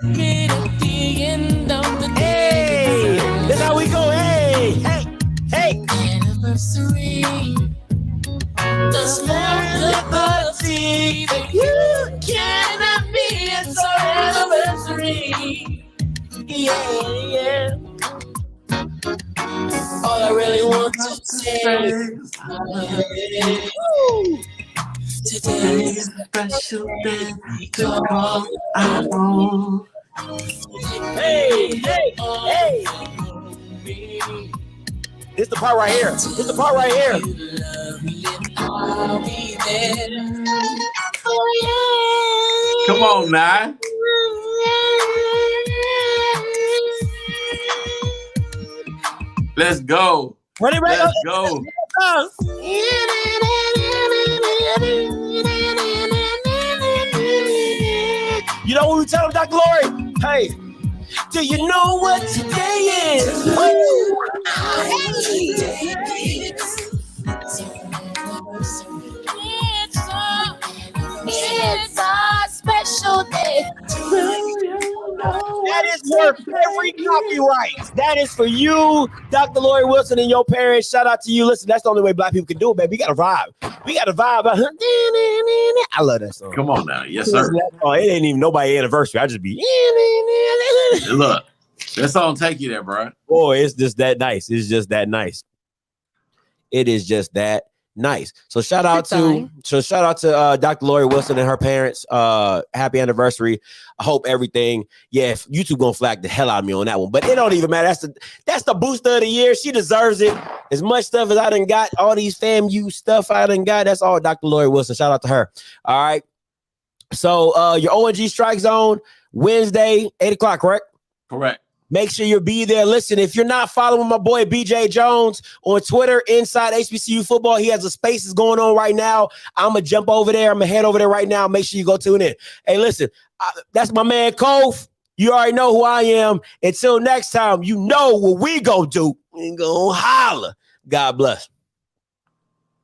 Made at the end of the day. Hey, that's how we go. Hey. Anniversary. The small liberty that you cannot be. It's our anniversary. Yeah. All I really want to say is today's a special day to call our own. Hey. This the part right here. I'll be there. Come on now. Let's go. Ready? Let's go. You know what we tell them, Dr. Lori? Hey, do you know what today is? It's our special day. That is worth every copyright. That is for you, Dr. Lori Wilson, and your parents. Shout out to you. Listen, that's the only way Black people can do it, baby. We got to vibe. I love that song. Come on now. Yes, sir. Oh, it ain't even nobody's anniversary. I just be. Look, that song take you there, bro. Boy, it's just that nice. It's just that nice. It is just that nice. So shout out to Dr. Lori Wilson and her parents. Happy anniversary. I hope everything. Yeah, if YouTube gonna flag the hell out of me on that one, but it don't even matter. That's the booster of the year. She deserves it. As much stuff as I done got, all these FAMU stuff I done got. That's all Dr. Lori Wilson. Shout out to her. All right. So your ONG Strike Zone Wednesday, 8:00, correct? Correct. Make sure you be there. Listen, if you're not following my boy BJ Jones on Twitter, Inside HBCU Football, he has a Spaces going on right now. I'm going to jump over there. I'm going to head over there right now. Make sure you go tune in. Hey, listen, that's my man, Kof. You already know who I am. Until next time, you know what we going to do. We going to holler. God bless.